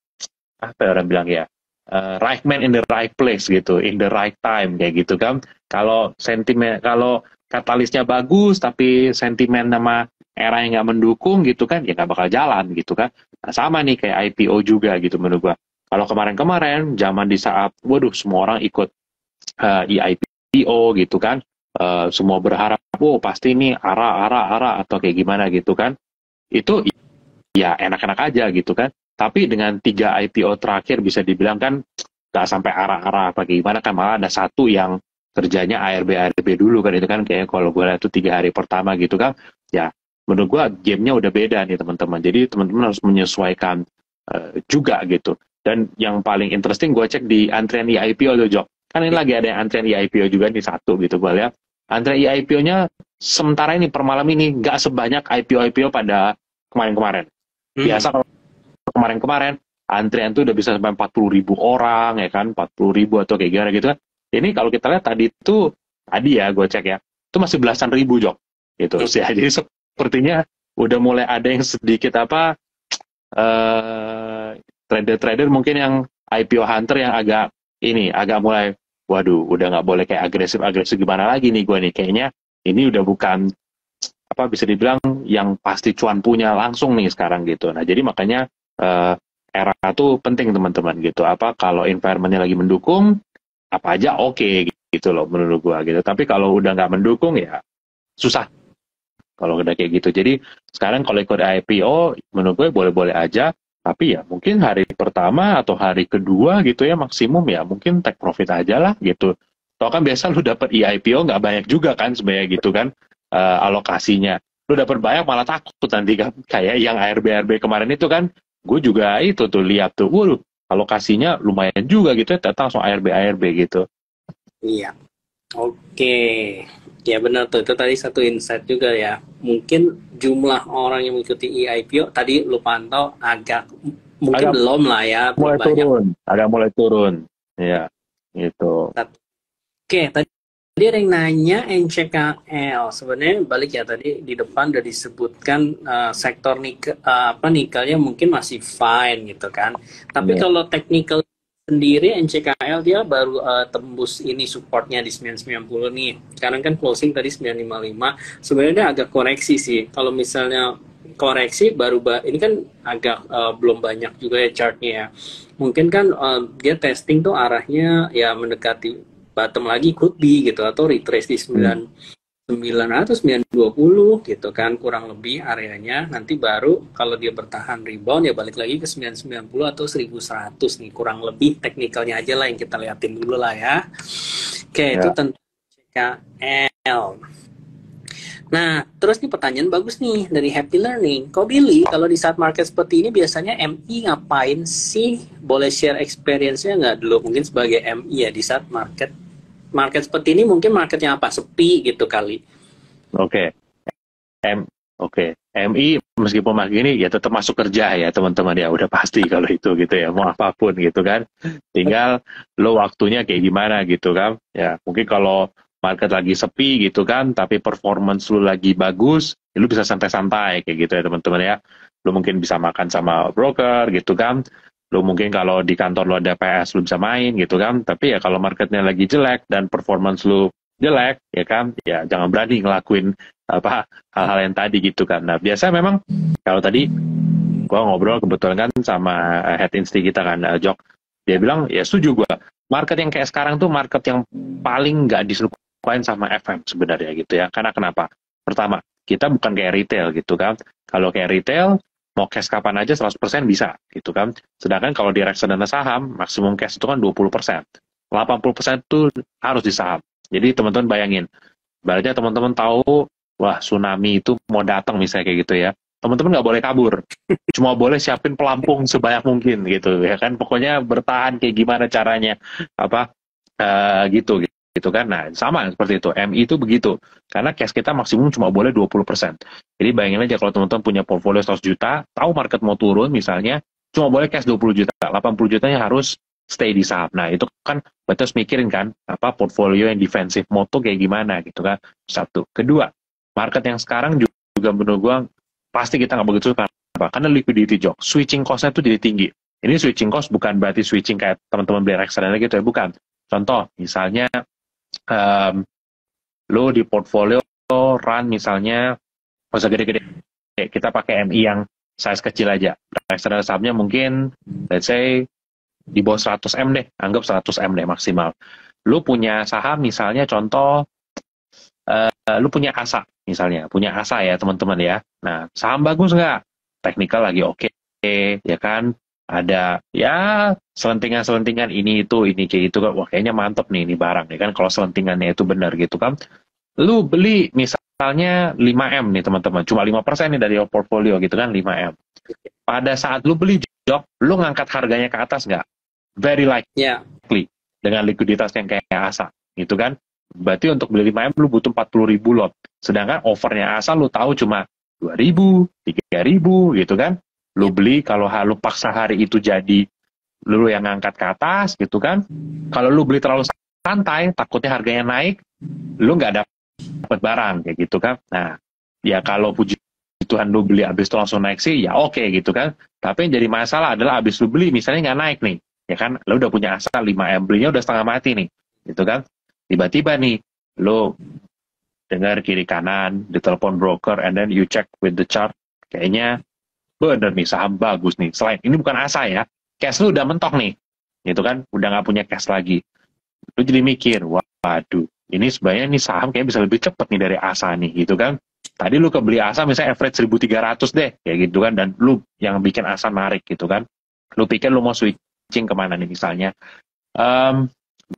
orang bilang ya, right man in the right place gitu, in the right time kayak gitu kan. Kalau katalisnya bagus tapi sentimen sama era yang nggak mendukung gitu kan, ya nggak bakal jalan gitu kan. Nah, sama nih kayak IPO juga gitu menurut gua. Kalau kemarin zaman di saat waduh semua orang ikut IPO gitu kan, semua berharap pasti ini arah atau kayak gimana gitu kan, itu ya enak-enak aja gitu kan. Tapi dengan 3 IPO terakhir bisa dibilang kan nggak sampai arah apa gimana kan, malah ada satu yang kerjanya ARB dulu kan, itu kan kayak kalau gue lihat itu 3 hari pertama gitu kan, ya menurut gue gamenya udah beda nih teman-teman. Jadi teman-teman harus menyesuaikan juga gitu. Dan yang paling interesting gue cek di antrian IPO tuh, Jok, kan ini lagi ada yang antrian IPO juga nih satu gitu, gue lihat antrian IPO-nya sementara ini per malam ini nggak sebanyak IPO pada kemarin-kemarin. Biasa kalau kemarin antrian tuh udah bisa sampai 40.000 orang ya kan, 40.000 atau kayak gimana gitu kan. Ini kalau kita lihat tadi ya gue cek ya, itu masih belasan ribu, Jok, gitu. Jadi sepertinya udah mulai ada yang sedikit trader-trader mungkin yang IPO hunter yang agak mulai, waduh udah nggak boleh kayak agresif gimana lagi nih gue nih, kayaknya ini udah bukan bisa dibilang yang pasti cuan punya langsung nih sekarang gitu. Nah jadi makanya era itu penting teman-teman gitu. Kalau environment-nya lagi mendukung apa aja oke, gitu loh menurut gua gitu. Tapi kalau udah nggak mendukung ya susah kalau udah kayak gitu. Jadi sekarang kalau ikut IPO menurut gue boleh-boleh aja, tapi ya mungkin hari pertama atau hari kedua gitu ya maksimum ya mungkin take profit aja lah gitu. Toh kan biasa lu dapat IPO nggak banyak juga kan sebenarnya gitu kan, alokasinya. Lu dapat banyak malah takut nanti kan, kayak yang ARB kemarin itu kan, gue juga itu tuh lihat tuh, waduh alokasinya lumayan juga gitu ya, ternyata langsung ARB gitu. Iya, oke. Ya benar tuh, itu tadi satu insight juga ya. Mungkin jumlah orang yang mengikuti IPO tadi lu pantau mungkin belum lah ya, mulai turun ya gitu. Oke, tadi ada yang nanya NCKL. Sebenarnya balik ya, tadi di depan udah disebutkan sektor nikelnya mungkin masih fine gitu kan. Tapi kalau technical sendiri NCKL dia baru tembus ini supportnya di 990 nih. Sekarang kan closing tadi 955. Sebenarnya agak koreksi sih. Kalau misalnya koreksi baru ini kan agak belum banyak juga ya chartnya ya. Mungkin kan dia testing tuh arahnya ya mendekati bottom lagi could be gitu atau retrace di 900 920 gitu kan kurang lebih areanya, nanti baru kalau dia bertahan rebound ya balik lagi ke 990 atau 1100 nih, kurang lebih teknikalnya aja lah yang kita liatin dulu lah ya. Oke, itu tentang CKL. Nah, terus nih pertanyaan bagus nih dari Happy Learning. Kok Billy, kalau di saat market seperti ini biasanya MI ngapain sih? Boleh share experience-nya nggak dulu? Mungkin sebagai MI ya di saat market seperti ini, mungkin marketnya apa? Sepi gitu kali. Oke. MI meskipun pagi ini ya tetap masuk kerja ya teman-teman ya, udah pasti kalau itu gitu ya, mau apapun gitu kan. Tinggal lo waktunya kayak gimana gitu kan. Ya, mungkin kalau market lagi sepi gitu kan, tapi performance lu lagi bagus, ya lu bisa santai-santai kayak gitu ya teman-teman ya. Lu mungkin bisa makan sama broker gitu kan. Lu mungkin kalau di kantor lu ada PS lu bisa main gitu kan. Tapi ya kalau marketnya lagi jelek dan performance lu jelek ya kan, ya jangan berani ngelakuin apa hal-hal yang tadi gitu kan. Nah biasa memang kalau tadi gua ngobrol kebetulan kan sama head insti kita kan, Jok, dia bilang ya setuju gua, market yang kayak sekarang tuh market yang paling nggak disukain sama FM sebenarnya gitu ya. Karena kenapa? Pertama, kita bukan kayak retail gitu kan. Kalau kayak retail mau cash kapan aja 100% bisa gitu kan. Sedangkan kalau di reksadana saham maksimum cash itu kan 20%. 80% itu harus di saham. Jadi teman-teman bayangin, berarti teman-teman tahu, wah tsunami itu mau datang misalnya kayak gitu ya. Teman-teman nggak boleh kabur, cuma boleh siapin pelampung sebanyak mungkin gitu ya kan. Pokoknya bertahan kayak gimana caranya, apa gitu gitu kan. Nah sama seperti itu, MI itu begitu, karena cash kita maksimum cuma boleh 20%. Jadi bayangin aja kalau teman-teman punya portfolio 100 juta, tahu market mau turun misalnya, cuma boleh cash 20 juta, 80 jutanya harus stay di saham. Nah itu kan berarti harus mikirin kan, apa portfolio yang defensif mode tuh kayak gimana gitu kan. Satu. Kedua, market yang sekarang juga menurut gua pasti kita nggak begitu suka. Karena liquidity Jok, switching cost-nya tuh jadi tinggi. Ini switching cost bukan berarti switching kayak teman-teman beli reksadana gitu ya, bukan. Contoh, misalnya lo di portfolio run misalnya nggak usah gede-gede, kita pakai MI yang size kecil aja. Reksadana sahamnya mungkin let's say di bawah 100 M deh, anggap 100 M deh maksimal. Lu punya saham misalnya contoh, lu punya ASA misalnya, punya ASA ya teman-teman ya. Nah, saham bagus nggak? Teknikal lagi oke, ya kan? Ada ya selentingan-selentingan ini itu, ini kayak gitu kan. Wah kayaknya mantep nih ini barang ya kan, kalau selentingannya itu benar gitu kan. Lu beli misalnya 5M nih teman-teman, cuma 5% nih dari portfolio gitu kan, 5M. Pada saat lu beli Jok, lu ngangkat harganya ke atas nggak? Very likely. Dengan likuiditas yang kayak ASA gitu kan. Berarti untuk beli 5M lu butuh 40.000 lot. Sedangkan overnya ASA lu tahu cuma 2.000, 3.000 gitu kan. Lu beli kalau lu paksa hari itu jadi lu yang ngangkat ke atas gitu kan. Kalau lu beli terlalu santai, takutnya harganya naik, lu nggak dapat barang kayak gitu kan. Nah, ya kalau puji Tuhan lu beli abis itu langsung naik sih, ya oke gitu kan. Tapi yang jadi masalah adalah abis lu beli misalnya nggak naik nih, ya kan, lu udah punya asa 5M, belinya udah setengah mati nih, gitu kan. Tiba-tiba nih, lu dengar kiri kanan, ditelepon broker, and then you check with the chart, kayaknya bener nih saham bagus nih. Selain ini bukan asa ya, cash lu udah mentok nih, gitu kan, udah nggak punya cash lagi. Lu jadi mikir, waduh, ini sebenarnya nih saham kayak bisa lebih cepet nih dari asa nih, gitu kan. Tadi lu kebeli asa misalnya average 1.300 deh, kayak gitu kan, dan lu yang bikin asa narik gitu kan. Lu pikir lu mau switching kemana nih misalnya.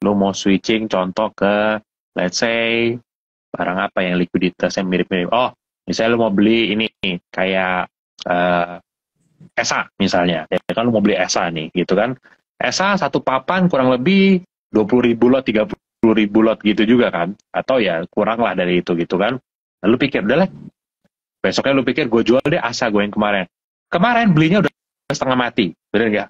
Lu mau switching contoh ke, let's say, barang apa yang likuiditasnya mirip-mirip. Oh, misalnya lu mau beli ini kayak ESA misalnya, ya kan lu mau beli ESA nih, gitu kan. ESA satu papan kurang lebih 20.000 lot, 30.000 lot gitu juga kan, atau ya kurang lah dari itu gitu kan. Lalu pikir, udah lah, besoknya lu pikir gue jual deh ASA gue yang kemarin belinya udah setengah mati, bener nggak?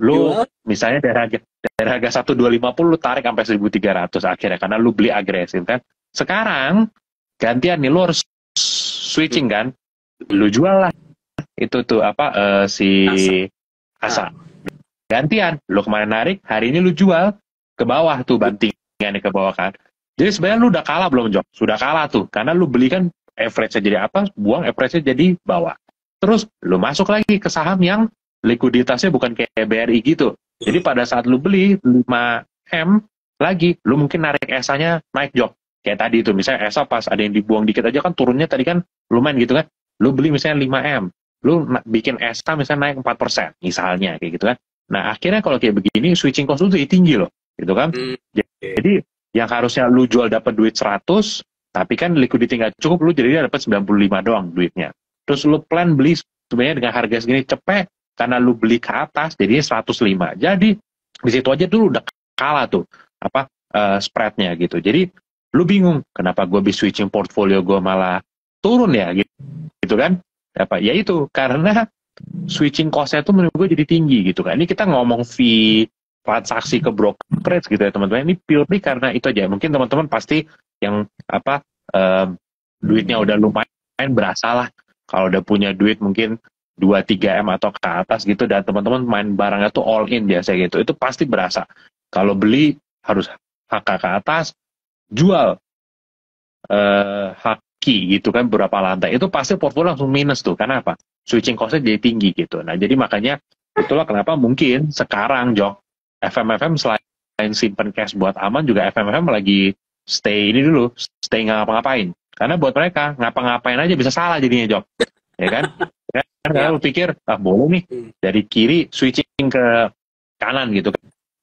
Lu misalnya dari harga 1.250 lu tarik sampai 1.300 akhirnya karena lu beli agresif kan. Sekarang gantian nih, lu harus switching kan, lu jual lah itu tuh apa si ASA. gantian. Lu kemarin narik, hari ini lu jual ke bawah tuh, bantingannya ke bawah kan. Jadi sebenarnya lu udah kalah belum, Jok? Sudah kalah tuh, karena lu beli kan average-nya jadi apa, buang average-nya jadi bawah. Terus lu masuk lagi ke saham yang likuiditasnya bukan kayak BRI gitu. Jadi pada saat lu beli 5M lagi, lu mungkin narik ESA-nya naik, Jok. Kayak tadi itu, misalnya ESA pas ada yang dibuang dikit aja kan turunnya tadi kan lumayan gitu kan. Lu beli misalnya 5M, lu bikin ESA misalnya naik 4%, misalnya kayak gitu kan. Nah, akhirnya kalau kayak begini, switching cost itu tinggi loh, gitu kan. Jadi, yang harusnya lu jual dapat duit 100, tapi kan liquidity nggak cukup, lu jadi dapat 95 doang duitnya. Terus lu plan beli sebenarnya dengan harga segini cepet, karena lu beli ke atas, jadinya 105. Jadi, di situ aja dulu udah kalah tuh, spreadnya gitu. Jadi, lu bingung, kenapa gue bisa switching portfolio gue malah turun ya, gitu kan. Ya itu, karena switching cost-nya tuh menurut gue jadi tinggi gitu kan. Ini kita ngomong fee transaksi ke brokerage gitu ya teman-teman. Ini purely karena itu aja. Mungkin teman-teman pasti yang duitnya udah lumayan berasa lah. Kalau udah punya duit mungkin 2-3 M atau ke atas gitu, dan teman-teman main barangnya tuh all in biasa gitu, itu pasti berasa. Kalau beli harus HK ke atas, jual haki gitu kan berapa lantai, itu pasti portfolio langsung minus tuh. Karena apa? Switching cost-nya jadi tinggi gitu. Nah jadi makanya itulah kenapa mungkin sekarang, Jok, FMFM selain simpen cash buat aman, juga FMFM lagi stay ini dulu, stay nggak ngapa-ngapain. Karena buat mereka ngapa-ngapain aja bisa salah jadinya, Jok, ya kan? Karena lu pikir boleh nih dari kiri switching ke kanan gitu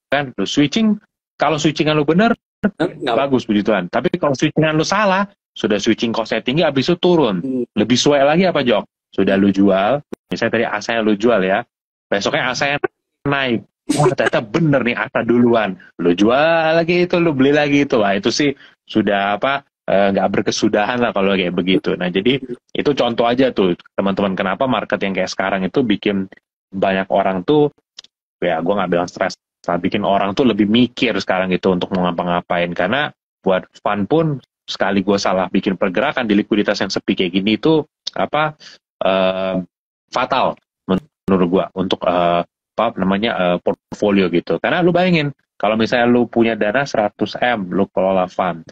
kan, lu switching, kalau switchingan lu bener bagus puji Tuhan. Tapi kalau switchingan lu salah, sudah switching cost-nya tinggi, abis itu turun. Lebih sesuai lagi apa, Jok? Sudah lu jual, misalnya tadi ASA lu jual ya, besoknya ASA naik. Wah, ternyata bener nih ASA duluan. Lu jual lagi itu, lu beli lagi itu. Wah, itu sih sudah nggak berkesudahan lah kalau kayak begitu. Nah, jadi itu contoh aja tuh, teman-teman, kenapa market yang kayak sekarang itu bikin banyak orang tuh, ya gue nggak bilang stres, bikin orang tuh lebih mikir sekarang gitu untuk mau ngapa-ngapain. Karena buat fund pun, sekali gue salah bikin pergerakan di likuiditas yang sepi kayak gini itu fatal menurut gue untuk portfolio gitu. Karena lu bayangin, kalau misalnya lu punya dana 100M, lu kelola fund,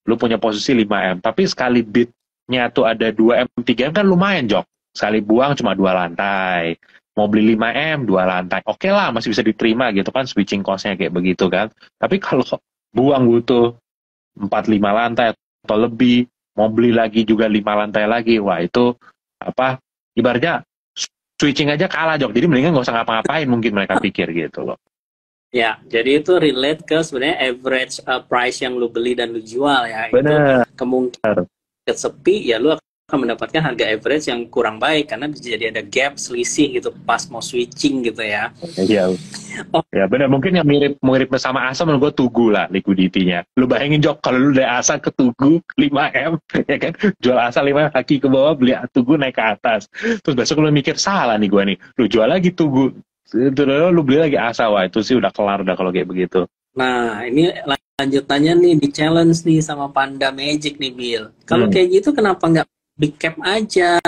lu punya posisi 5M, tapi sekali bidnya tuh ada 2M, 3M kan lumayan, Jok. Sekali buang cuma 2 lantai. Mau beli 5M, 2 lantai. Oke lah, masih bisa diterima gitu kan, switching cost-nya kayak begitu kan. Tapi kalau buang butuh 4-5 lantai atau lebih, mau beli lagi juga 5 lantai lagi, wah itu ibaratnya switching aja kalah, Jok. Jadi mendingan nggak usah ngapa-ngapain, mungkin mereka pikir gitu loh. Ya, jadi itu relate ke sebenarnya average price yang lu beli dan lu jual ya. Bener. Itu kemungkinan sepi ya lu akan mendapatkan harga average yang kurang baik, karena bisa jadi ada gap, selisih gitu pas mau switching gitu ya. Iya. Ya benar, mungkin yang mirip sama ASA menurut gue Tugu lah liquidity-nya. Lu bayangin, Jok, kalau lu dari ASA ke Tugu 5M, ya kan, jual ASA 5M kaki ke bawah, beli Tugu naik ke atas. Terus besok lu mikir, salah nih gue nih, lu jual lagi Tugu, lu beli lagi ASA, wah itu sih udah kelar dah kalau kayak begitu. Nah, ini lanjutannya nih, di challenge nih sama Panda Magic nih, Bill. Kalau kayak gitu kenapa nggak big cap aja,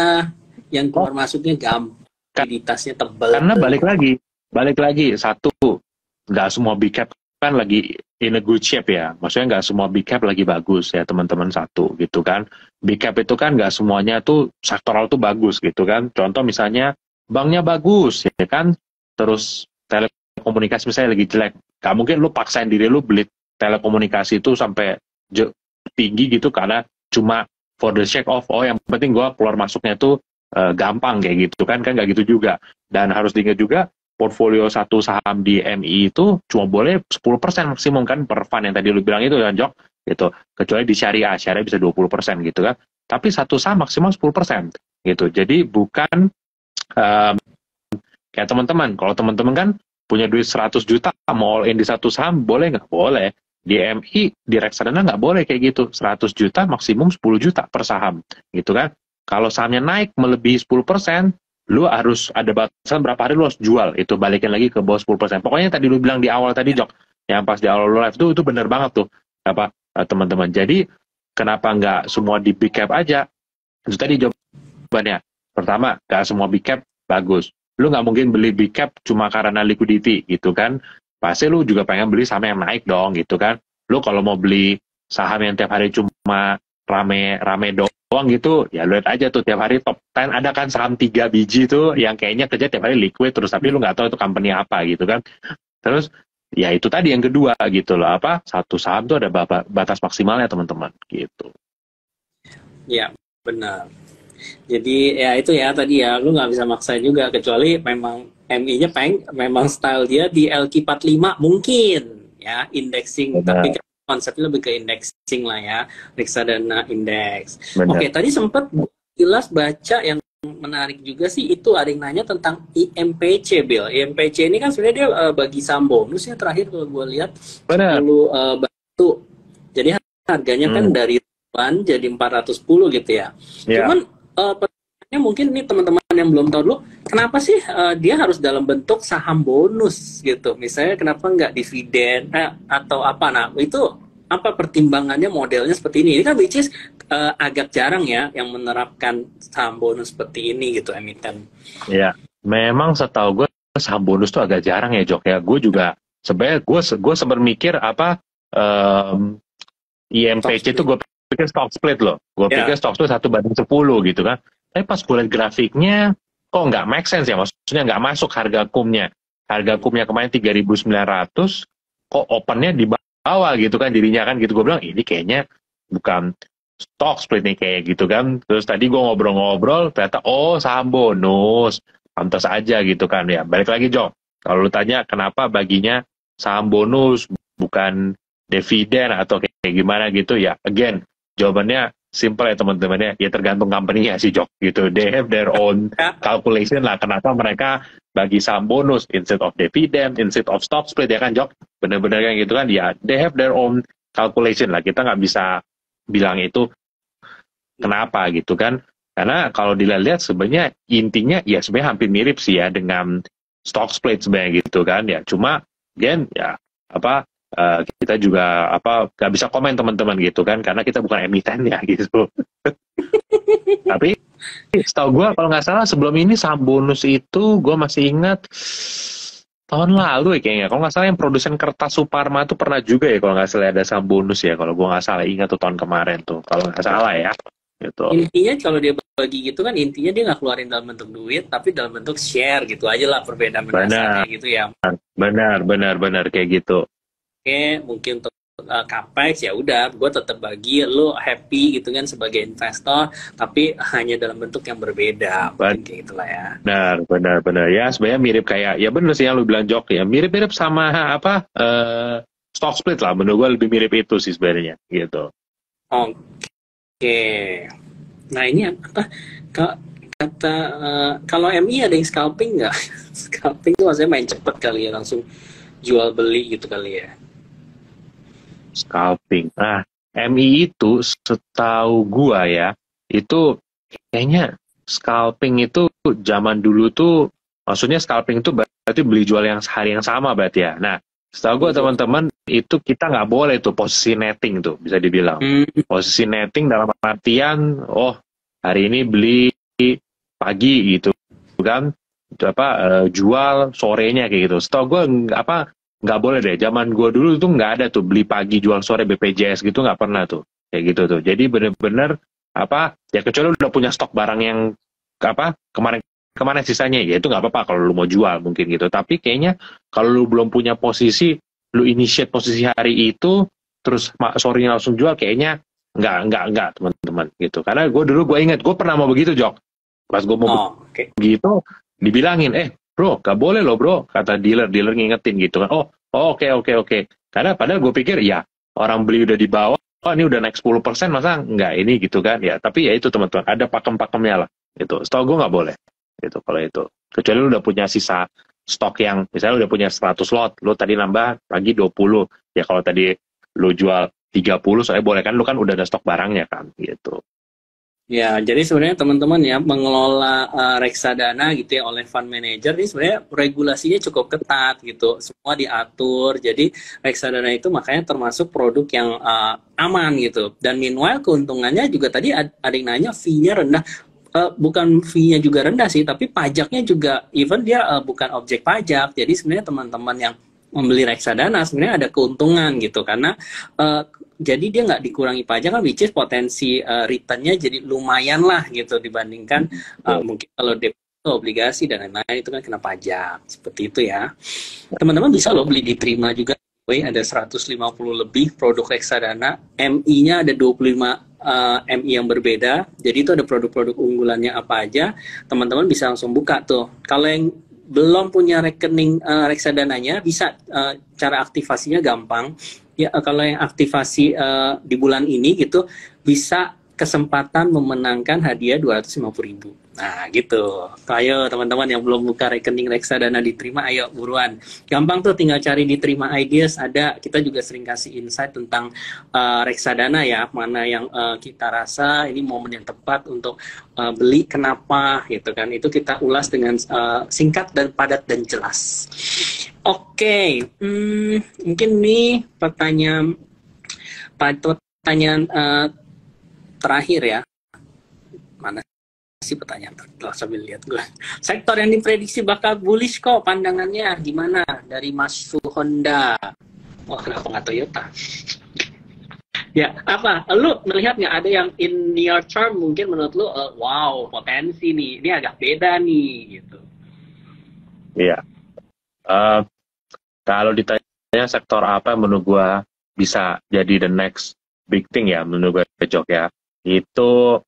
yang keluar masuknya gampang, likuiditasnya tebal. Karena balik lagi satu, nggak semua big cap kan lagi in a good shape ya. Maksudnya nggak semua big cap lagi bagus ya, teman-teman, satu gitu kan. Big cap itu kan nggak semuanya tuh sektoral tuh bagus gitu kan. Contoh misalnya banknya bagus ya kan, terus telekomunikasi misalnya lagi jelek. Gak mungkin lu paksain diri lu beli telekomunikasi itu sampai tinggi gitu karena cuma for the sake of, yang penting gue keluar masuknya tuh gampang kayak gitu kan nggak gitu juga. Dan harus diingat juga, portfolio satu saham di MI itu cuma boleh 10% maksimum kan per fund, yang tadi lu bilang itu kan, Jok, gitu. Kecuali di syariah bisa 20% gitu kan. Tapi satu saham maksimal 10% gitu. Jadi bukan kayak teman-teman, kalau teman-teman kan punya duit 100 juta, mau all in di satu saham, boleh nggak? Boleh. Di MI, di reksadana nggak boleh kayak gitu. 100 juta maksimum 10 juta per saham gitu kan. Kalau sahamnya naik melebihi 10%, lu harus ada batasan berapa hari lu harus jual, itu balikin lagi ke bawah 10%. Pokoknya tadi lu bilang di awal tadi, Jok, yang pas di awal lu live itu bener banget tuh teman-teman. Jadi kenapa nggak semua di big cap aja? Itu tadi jawabannya. Pertama, nggak semua big cap bagus. lu nggak mungkin beli big cap cuma karena liquidity gitu kan. Pasti lu juga pengen beli saham yang naik dong gitu kan. Lu kalau mau beli saham yang tiap hari cuma rame-rame doang gitu, ya lu lihat aja tuh tiap hari top 10 ada kan saham 3 biji tuh yang kayaknya kerja tiap hari liquid terus, tapi lu nggak tahu itu company apa gitu kan. Terus ya itu tadi yang kedua gitu loh, apa, satu saham tuh ada batas maksimalnya teman-teman gitu. Ya, benar. Jadi ya itu ya tadi ya, lu nggak bisa maksa juga, kecuali memang MI-nya memang style dia di LQ45 mungkin ya, indexing, tapi konsepnya lebih ke indexing lah ya, reksadana index. Oke, tadi sempat jelas baca yang menarik juga sih, itu ada yang nanya tentang IMPC, Bill. IMPC ini kan sebenarnya dia bagi saham bonus ya, terakhir kalau gue lihat 10 batu. Jadi harganya kan dari jadi 410 gitu ya. Cuman pertanyaannya mungkin nih teman-teman yang belum tahu dulu, kenapa sih dia harus dalam bentuk saham bonus gitu? Misalnya kenapa nggak dividen atau apa? Nah itu apa pertimbangannya modelnya seperti ini? Ini kan which is agak jarang ya yang menerapkan saham bonus seperti ini gitu, emiten. Ya, memang setahu gue saham bonus tuh agak jarang ya Jok ya. Gue juga sebenarnya gue sempat mikir apa IMPC itu gue pikir stock split loh. Gue pikir stock split 1/10 gitu kan. Tapi pas gue lihat grafiknya, kok nggak make sense ya. Maksudnya nggak masuk harga kumnya. Harga kumnya kemarin 3.900, kok opennya di bawah gitu kan dirinya kan gitu. Gue bilang ini kayaknya bukan stock split nih kayak gitu kan. Terus tadi gue ngobrol-ngobrol, ternyata oh saham bonus. Pantas aja gitu kan ya. Balik lagi Jok, kalau lu tanya kenapa baginya saham bonus bukan dividen atau kayak gimana gitu ya, again jawabannya simple ya teman-teman ya, tergantung company-nya sih Jok gitu. They have their own calculation lah kenapa mereka bagi saham bonus instead of dividend, instead of stock split ya kan Jok, bener-bener kayak gitu kan ya, they have their own calculation lah, kita nggak bisa bilang itu kenapa gitu kan, karena kalau dilihat sebenarnya intinya ya sebenarnya hampir mirip sih ya dengan stock split sebenarnya gitu kan ya, cuma again ya apa kita juga apa nggak bisa komen teman-teman gitu kan karena kita bukan emiten ya gitu. Tapi setahu gue kalau nggak salah sebelum ini saham bonus itu gue masih ingat tahun lalu ya kayaknya, kalau nggak salah yang produsen kertas Suparma itu pernah juga ya kalau nggak salah ada saham bonus ya, kalau gue nggak salah ingat tuh tahun kemarin tuh kalau nggak salah ya gitu. Intinya kalau dia bagi gitu kan intinya dia nggak keluarin dalam bentuk duit tapi dalam bentuk share gitu aja lah, perbedaan mendasarnya gitu ya. Benar kayak gitu. Oke, mungkin untuk capex ya udah, gue tetap bagi, lo happy gitu kan sebagai investor, tapi hanya dalam bentuk yang berbeda, mungkin kayak gitulah ya. Benar ya, sebenarnya mirip kayak ya benar sih yang lu bilang Jok ya, mirip-mirip sama apa stock split lah, menurut gue lebih mirip itu sih sebenarnya gitu. Oke, nah ini apa kata kalau MI ada yang scalping nggak? Scalping itu maksudnya main cepet kali ya, langsung jual beli gitu kali ya. Scalping. Nah, MI itu setahu gua ya, itu kayaknya scalping itu zaman dulu tuh, maksudnya scalping itu berarti beli jual yang hari yang sama berarti ya. Nah, setahu gua teman-teman itu kita nggak boleh tuh posisi netting tuh bisa dibilang. Posisi netting dalam artian, oh hari ini beli pagi gitu kan, jual sorenya kayak gitu. Setahu gua nggak boleh deh, zaman gue dulu tuh nggak ada tuh beli pagi jual sore BPJS gitu, nggak pernah tuh kayak gitu tuh. Jadi bener-bener ya kecuali udah punya stok barang yang kemarin sisanya ya itu nggak apa-apa kalau lu mau jual mungkin gitu, tapi kayaknya kalau lu belum punya posisi, lu initiate posisi hari itu terus sorenya langsung jual, kayaknya nggak teman-teman gitu. Karena gue ingat gue pernah mau begitu Jok, pas gue mau begitu dibilangin bro, gak boleh loh bro, kata dealer ngingetin gitu kan. Oke. Karena padahal gue pikir ya orang beli udah di bawah, ini udah naik 10%, masa nggak ini gitu kan ya. Tapi ya itu teman-teman, ada pakem-pakemnya lah gitu. Setahu gue nggak boleh gitu kalau itu. Kecuali lu udah punya sisa stok yang misalnya udah punya 100 lot, lu tadi nambah lagi 20. Ya kalau tadi lu jual 30 soalnya boleh kan, lu kan udah ada stok barangnya kan gitu. Ya, jadi sebenarnya teman-teman ya mengelola reksadana gitu ya oleh fund manager ini sebenarnya regulasinya cukup ketat gitu, semua diatur. Jadi reksadana itu makanya termasuk produk yang aman gitu. Dan meanwhile keuntungannya juga tadi ada yang nanya fee-nya rendah. bukan fee-nya juga rendah sih, tapi pajaknya juga even dia bukan objek pajak. Jadi sebenarnya teman-teman yang membeli reksadana sebenarnya ada keuntungan gitu karena jadi dia nggak dikurangi pajak kan, which is potensi return-nya jadi lumayan lah gitu dibandingkan mungkin kalau deposito obligasi dan lain-lain itu kan kena pajak seperti itu ya. Teman-teman bisa loh beli diterima juga. Ada 150 lebih produk reksadana, MI-nya ada 25 MI yang berbeda. Jadi itu ada produk-produk unggulannya apa aja. Teman-teman bisa langsung buka tuh. Kalau yang belum punya rekening reksadananya, bisa cara aktivasinya gampang. Ya kalau yang aktivasi di bulan ini gitu bisa kesempatan memenangkan hadiah 250.000. Nah gitu. Ayo teman-teman yang belum buka rekening reksadana diterima, ayo buruan. Gampang tuh, tinggal cari diterima ideas. Ada, kita juga sering kasih insight tentang reksadana ya, mana yang kita rasa ini momen yang tepat untuk beli, kenapa gitu kan. Itu kita ulas dengan singkat dan padat dan jelas. Oke, mungkin nih pertanyaan terakhir ya. Mana sih pertanyaan terakhir? Sambil lihat gue. Sektor yang diprediksi bakal bullish kok, pandangannya gimana dari Mas Honda? Wah, kenapa nggak Toyota? Ya, apa? Lu melihat nggak ada yang in near term mungkin menurut lu, wow, potensi nih, ini agak beda nih, gitu. Iya. Kalau ditanya sektor apa menurut gua bisa jadi the next big thing ya menurut gua, Jok ya. Itu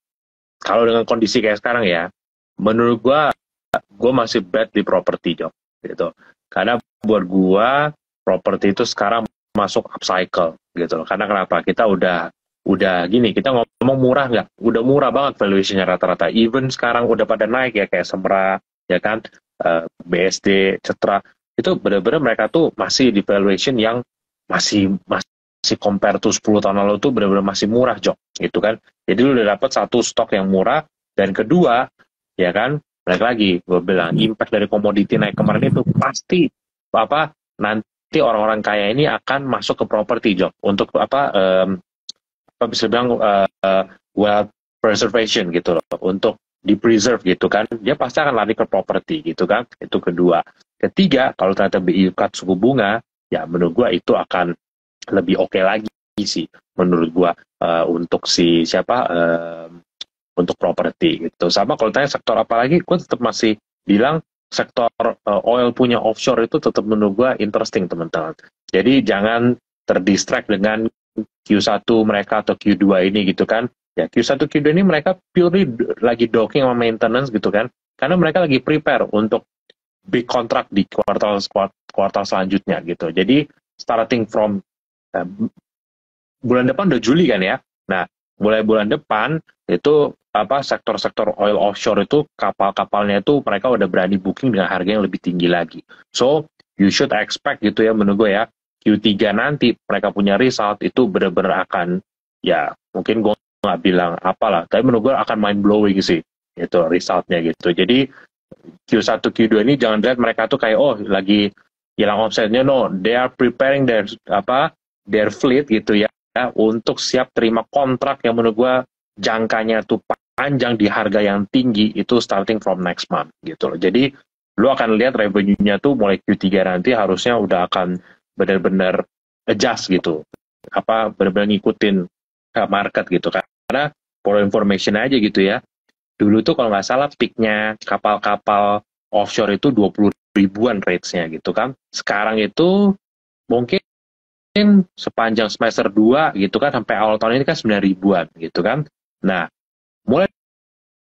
kalau dengan kondisi kayak sekarang ya, menurut gua masih bet di properti, Jok. Gitu. Karena buat gua properti itu sekarang masuk upcycle gitu loh. Karena kenapa? Kita udah gini, kita ngomong murah nggak? Udah murah banget valuation-nya rata-rata. Even sekarang udah pada naik ya, kayak Semra, ya kan, BSD, Citra. Itu benar-benar mereka tuh masih di valuation yang masih compare to 10 tahun lalu tuh benar-benar masih murah, Jok. Gitu kan. Jadi lu udah dapat satu stok yang murah, dan kedua, ya kan, balik lagi, gue bilang, impact dari komoditi naik kemarin itu pasti, nanti orang-orang kaya ini akan masuk ke properti, Jok. Untuk bisa bilang wealth preservation gitu loh, untuk di-preserve gitu kan, dia pasti akan lari ke properti gitu kan, itu kedua. Ketiga, kalau ternyata BI cut suku bunga, ya menurut gua itu akan lebih oke lagi sih, menurut gua untuk untuk properti gitu. Sama kalau tanya sektor apa lagi, gua tetap masih bilang sektor oil punya offshore itu tetap menurut gua interesting, teman-teman. Jadi jangan terdistract dengan Q1 mereka atau Q2 ini gitu kan. Ya, Q1, Q2 ini mereka purely lagi docking sama maintenance gitu kan. Karena mereka lagi prepare untuk big contract di kuartal selanjutnya gitu. Jadi starting from bulan depan udah Juli kan ya. Nah, mulai bulan depan itu sektor-sektor oil offshore itu kapal-kapalnya itu mereka udah berani booking dengan harga yang lebih tinggi lagi. So, you should expect gitu ya menurut gue ya. Q3 nanti mereka punya result itu benar-benar akan, ya mungkin gue nggak bilang apalah, tapi menurut gue akan mind blowing sih itu resultnya gitu. Jadi Q1 Q2 ini jangan lihat mereka tuh kayak lagi hilang omsetnya, no, they are preparing their fleet gitu ya untuk siap terima kontrak yang menurut gue jangkanya tuh panjang di harga yang tinggi, itu starting from next month gitu loh. Jadi lu akan lihat revenue-nya tuh mulai Q3 nanti harusnya udah akan benar-benar adjust gitu, benar-benar ngikutin market gitu kan. Karena for information aja gitu ya, dulu tuh kalau nggak salah peaknya kapal-kapal offshore itu 20 ribuan rates-nya gitu kan. Sekarang itu mungkin sepanjang semester 2 gitu kan, sampai awal tahun ini kan 9 ribuan gitu kan. Nah, mulai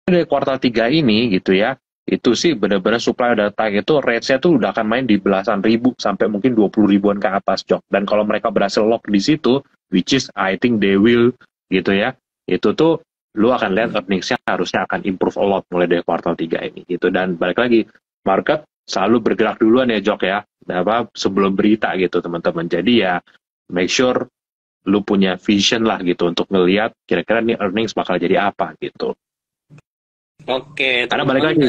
dari kuartal 3 ini gitu ya, itu sih benar-benar supply data itu rates-nya tuh udah akan main di belasan ribu sampai mungkin 20 ribuan ke atas, Jok. Dan kalau mereka berhasil lock di situ, which is I think they will gitu ya, itu tuh lu akan lihat earnings-nya harusnya akan improve a lot mulai dari kuartal 3 ini gitu. Dan balik lagi, market selalu bergerak duluan ya, Jok ya, sebelum berita gitu teman-teman. Jadi ya make sure lu punya vision lah gitu untuk ngelihat kira-kira nih earnings bakal jadi apa gitu. Oke, karena balik lagi,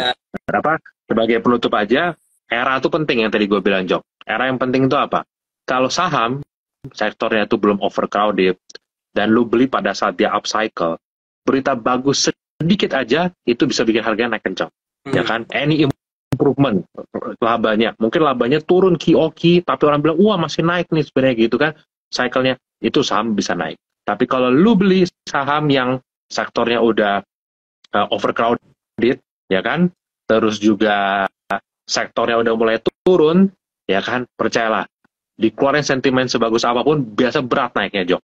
sebagai penutup aja, era itu penting yang tadi gue bilang, Jok. Era yang penting itu apa? Kalau saham, sektornya itu belum overcrowded, dan lu beli pada saat dia upcycle, berita bagus sedikit aja itu bisa bikin harganya naik kencang. Ya kan? Any improvement labanya, mungkin labanya turun QOQ, tapi orang bilang wah masih naik nih sebenarnya gitu kan, cycle-nya itu saham bisa naik. Tapi kalau lu beli saham yang sektornya udah overcrowded, ya kan, terus juga sektornya udah mulai turun, ya kan, percayalah, dikeluarin sentimen sebagus apapun biasa berat naiknya, Jok.